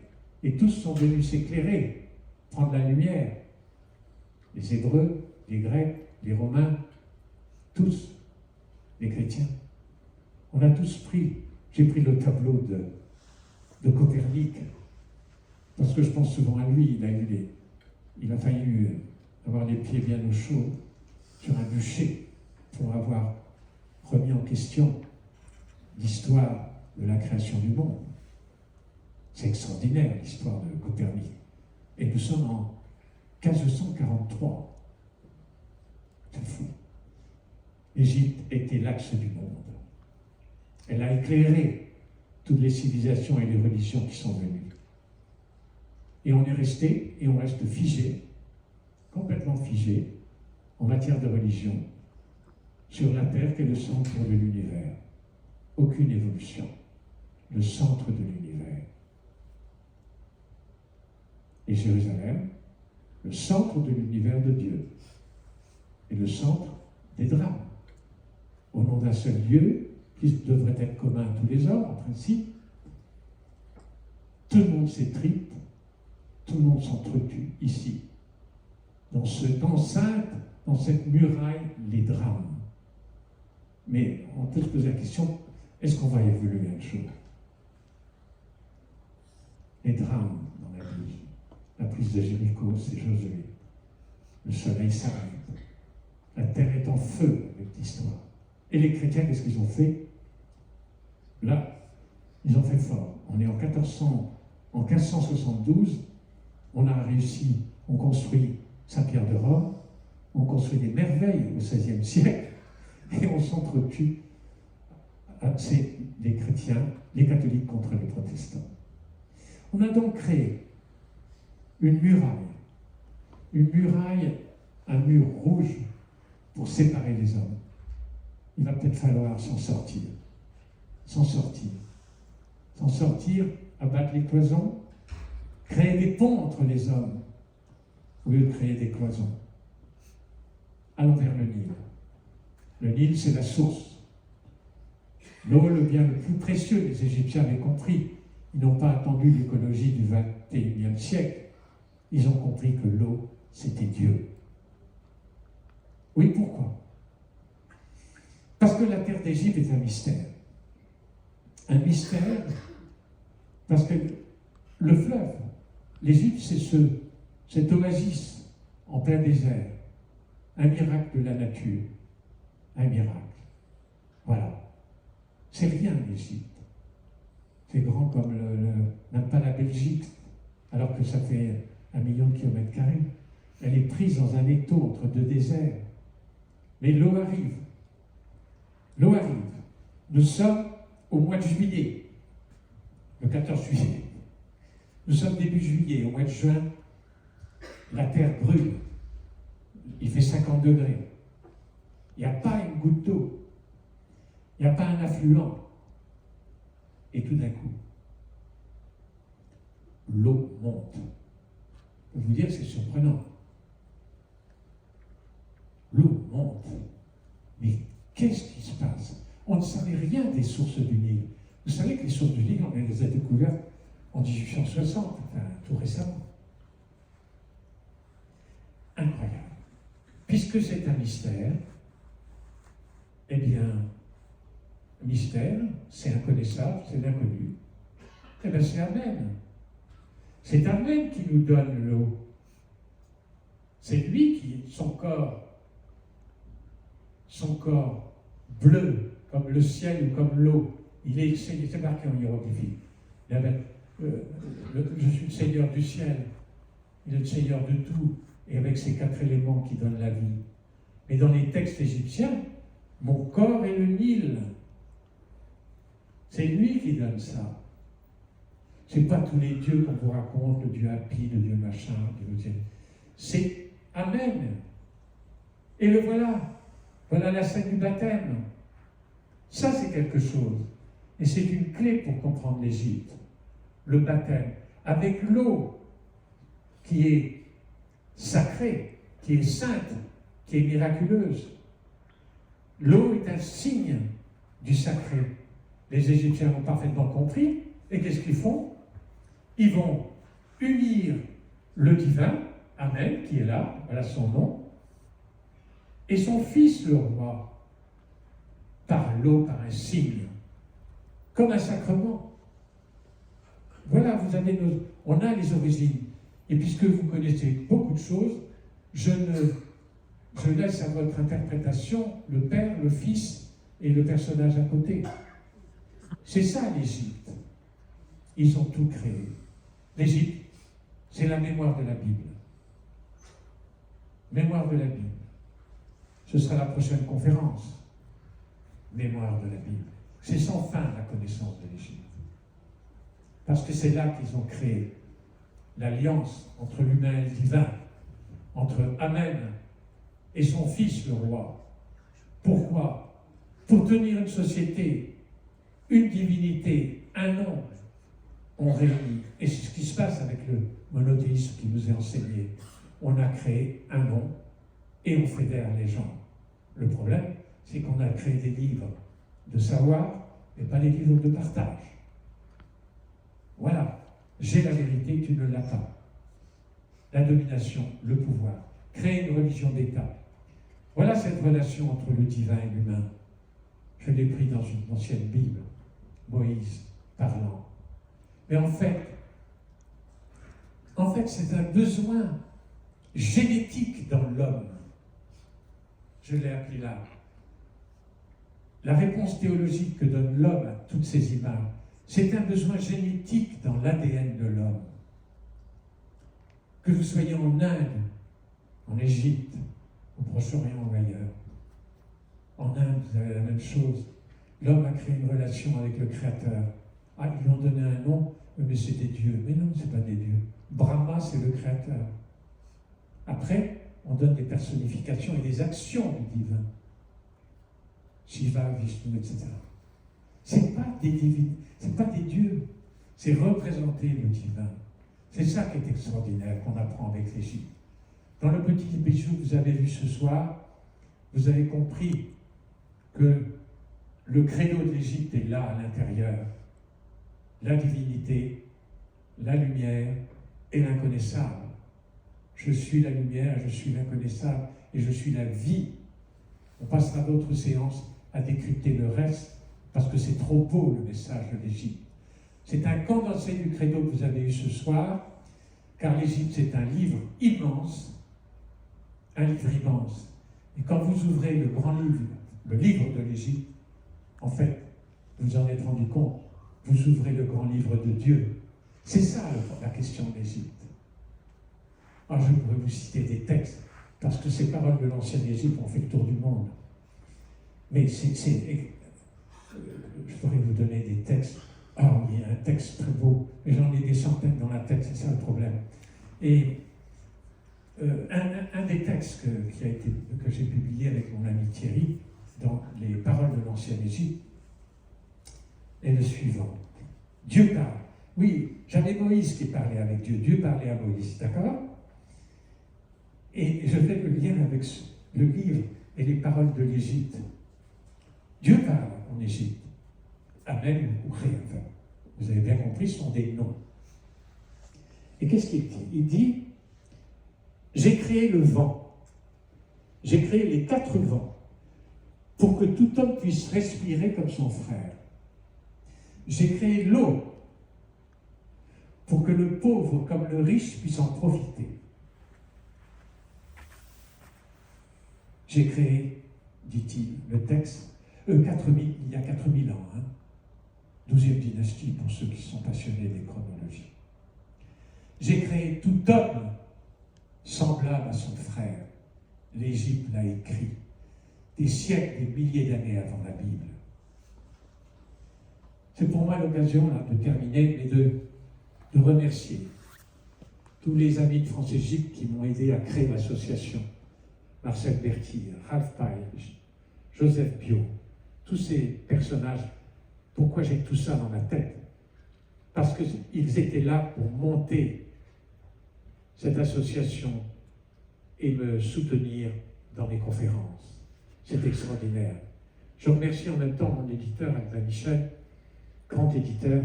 et tous sont venus s'éclairer, prendre la lumière. Les Hébreux, les Grecs, les Romains, tous, les chrétiens. On a tous pris. J'ai pris le tableau de Copernic, parce que je pense souvent à lui. Il a failli avoir les pieds bien au chaud sur un bûcher pour avoir remis en question l'histoire de la création du monde. C'est extraordinaire, l'histoire de Copernic. Et nous sommes en 1543. C'est fou. L'Égypte était l'axe du monde. Elle a éclairé toutes les civilisations et les religions qui sont venues. Et on est resté, et on reste figé, complètement figé, en matière de religion, sur la Terre qui est le centre de l'univers. Aucune évolution. Le centre de l'univers. Et Jérusalem, le centre de l'univers de Dieu. Et le centre des drames. Au nom d'un seul Dieu, qui devrait être commun à tous les hommes, en principe, tout le monde s'étripe, tout le monde s'entretue ici, dans cette enceinte, dans cette muraille, les drames. Mais on peut se poser la question, est-ce qu'on va évoluer un jour? Les drames dans la vie. La prise de Jéricho, c'est Josué. Le soleil s'arrête. La terre est en feu avec l'histoire. Et les chrétiens, qu'est-ce qu'ils ont fait? Là, ils ont fait fort. On est en 1572, on a réussi, on construit Saint-Pierre de Rome, on construit des merveilles au XVIe siècle, et on s'entretue. C'est les chrétiens, les catholiques contre les protestants. On a donc créé une muraille un mur rouge pour séparer les hommes. Il va peut-être falloir s'en sortir. S'en sortir. S'en sortir, abattre les cloisons, créer des ponts entre les hommes, au lieu de créer des cloisons. Allons vers le Nil. Le Nil, c'est la source. L'eau, le bien le plus précieux, les Égyptiens avaient compris. Ils n'ont pas attendu l'écologie du XXIe siècle. Ils ont compris que l'eau, c'était Dieu. Oui, pourquoi? Parce que la terre d'Égypte est un mystère. Un mystère parce que le fleuve, l'Égypte, c'est cette oasis en plein désert. Un miracle de la nature. Un miracle. Voilà. C'est rien, l'Égypte. C'est grand comme même pas la Belgique, alors que ça fait 1 million de kilomètres carrés. Elle est prise dans un étau entre deux déserts. Mais l'eau arrive. L'eau arrive. Nous sommes au mois de juillet, le 14 juillet. Nous sommes début juillet, au mois de juin, la terre brûle. Il fait 50 degrés. Il n'y a pas une goutte d'eau. Il n'y a pas un affluent. Et tout d'un coup, l'eau monte. Je peux vous dire, c'est surprenant. L'eau monte. Mais qu'est-ce qui se passe? On ne savait rien des sources du Nil. Vous savez que les sources du Nil, on les a découvertes en 1860, enfin tout récemment. Incroyable. Puisque c'est un mystère, eh bien, mystère, c'est inconnaissable, c'est l'inconnu. Eh bien, c'est Amen. C'est Amen qui nous donne l'eau. C'est lui qui, son corps bleu, comme le ciel ou comme l'eau, c'est marqué en hiéroglyphique. Je suis le Seigneur du ciel, il est le Seigneur de tout, et avec ces 4 éléments qui donnent la vie. Mais dans les textes égyptiens, mon corps est le Nil. C'est lui qui donne ça. C'est pas tous les dieux qu'on vous raconte, le dieu Hapi, le dieu machin, c'est Amen. Et le voilà. Voilà la scène du baptême. Ça, c'est quelque chose. Et c'est une clé pour comprendre l'Égypte. Le baptême. Avec l'eau qui est sacrée, qui est sainte, qui est miraculeuse. L'eau est un signe du sacré. Les Égyptiens ont parfaitement compris. Et qu'est-ce qu'ils font? Ils vont unir le divin, Amen, qui est là, voilà son nom, et son fils le roi, par l'eau, par un signe, comme un sacrement. Voilà, on a les origines. Et puisque vous connaissez beaucoup de choses, je laisse à votre interprétation le Père, le Fils et le personnage à côté. C'est ça l'Égypte. Ils ont tout créé. L'Égypte, c'est la mémoire de la Bible. Mémoire de la Bible. Ce sera la prochaine conférence. Mémoire de la Bible. C'est sans fin la connaissance de l'Égypte. Parce que c'est là qu'ils ont créé l'alliance entre l'humain et le divin, entre Amen et son fils le roi. Pourquoi? Pour tenir une société, une divinité, un nom, on réunit. Et c'est ce qui se passe avec le monothéisme qui nous est enseigné. On a créé un nom et on fédère les gens. Le problème, c'est qu'on a créé des livres de savoir, mais pas des livres de partage. Voilà. J'ai la vérité, tu ne l'as pas. La domination, le pouvoir. Créer une religion d'État. Voilà cette relation entre le divin et l'humain. Je l'ai pris dans une ancienne Bible. Moïse parlant. Mais en fait, c'est un besoin génétique dans l'homme. Je l'ai appelé là. La réponse théologique que donne l'homme à toutes ces images, c'est un besoin génétique dans l'ADN de l'homme. Que vous soyez en Inde, en Égypte, au Proche-Orient ou ailleurs. En Inde, vous avez la même chose. L'homme a créé une relation avec le Créateur. Ah, ils lui ont donné un nom, mais c'est des dieux. Mais non, ce n'est pas des dieux. Brahma, c'est le Créateur. Après, on donne des personnifications et des actions du divin. Shiva, Vishnu, etc. Ce n'est pas des divins, ce n'est pas des dieux, c'est représenter le divin. C'est ça qui est extraordinaire qu'on apprend avec l'Égypte. Dans le petit bijou que vous avez vu ce soir, vous avez compris que le credo de l'Égypte est là à l'intérieur. La divinité, la lumière et l'inconnaissable. Je suis la lumière, je suis l'inconnaissable et je suis la vie. On passera d'autres séances à décrypter le reste parce que c'est trop beau le message de l'Égypte. C'est un condensé du credo que vous avez eu ce soir, car l'Égypte c'est un livre immense, un livre immense. Et quand vous ouvrez le grand livre, le livre de l'Égypte, en fait, vous en êtes rendu compte, vous ouvrez le grand livre de Dieu. C'est ça la question de l'Égypte. Alors je pourrais vous citer des textes, parce que ces paroles de l'ancienne Égypte ont fait le tour du monde. Mais je pourrais vous donner des textes. Ah, il y a un texte très beau, mais j'en ai des centaines dans la tête, c'est ça le problème. Et un des textes que j'ai publié avec mon ami Thierry, dans les paroles de l'ancienne Égypte, est le suivant. Dieu parle. Oui, j'avais Moïse qui parlait avec Dieu. Dieu parlait à Moïse, d'accord? Et je fais le lien avec le livre et les paroles de l'Égypte. Dieu parle en Égypte. Amen ou Ré, enfin. Vous avez bien compris, ce sont des noms. Et qu'est-ce qu'il dit? Il dit, j'ai créé le vent. J'ai créé les 4 vents pour que tout homme puisse respirer comme son frère. J'ai créé l'eau pour que le pauvre comme le riche puisse en profiter. J'ai créé, dit-il, le texte, il y a 4000 ans, 12e dynastie pour ceux qui sont passionnés des chronologies. J'ai créé tout homme semblable à son frère. L'Égypte l'a écrit des siècles, des milliers d'années avant la Bible. C'est pour moi l'occasion de terminer et de remercier tous les amis de France-Égypte qui m'ont aidé à créer l'association. Marcel Berthier, Ralph Paille, Joseph Bio, tous ces personnages. Pourquoi j'ai tout ça dans ma tête? Parce qu'ils étaient là pour monter cette association et me soutenir dans mes conférences. C'est extraordinaire. Je remercie en même temps mon éditeur, Albin Michel, grand éditeur,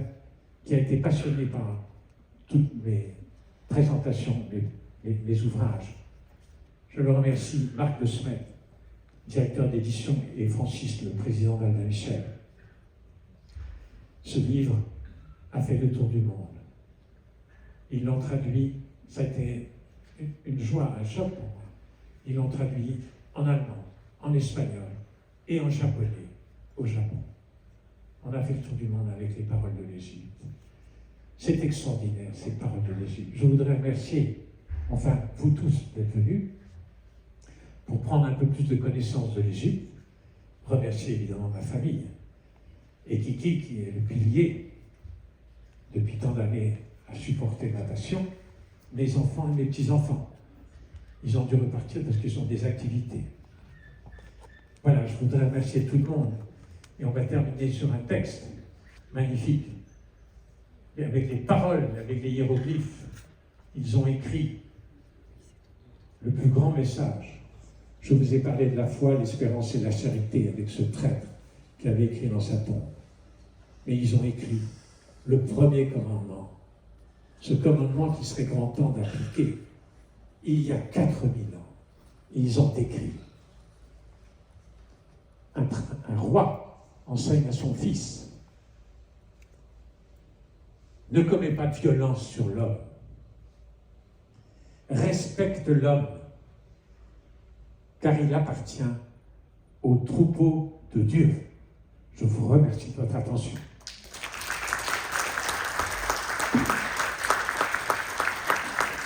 qui a été passionné par toutes mes présentations, mes ouvrages. Je le remercie, Marc Le Smet, directeur d'édition, et Francis, le président d'Albin Michel. Ce livre a fait le tour du monde. Ils l'ont traduit, ça a été une joie, un choc pour moi. Ils l'ont traduit en allemand, en espagnol et en japonais au Japon. On a fait le tour du monde avec les paroles de l'Égypte. C'est extraordinaire, ces paroles de l'Égypte. Je voudrais remercier, enfin, vous tous d'être venus, pour prendre un peu plus de connaissance de l'Égypte. Remercier évidemment ma famille. Et Kiki, qui est le pilier, depuis tant d'années, à supporter ma passion, mes enfants et mes petits-enfants. Ils ont dû repartir parce qu'ils ont des activités. Voilà, je voudrais remercier tout le monde. Et on va terminer sur un texte magnifique. Et avec les paroles, avec les hiéroglyphes, ils ont écrit le plus grand message. Je vous ai parlé de la foi, l'espérance et la charité avec ce prêtre qui avait écrit dans sa tombe. Mais ils ont écrit le premier commandement. Ce commandement qui serait grand temps d'appliquer il y a 4000 ans. Ils ont écrit. Un roi enseigne à son fils: ne commets pas de violence sur l'homme. Respecte l'homme, car il appartient au troupeau de Dieu. Je vous remercie de votre attention.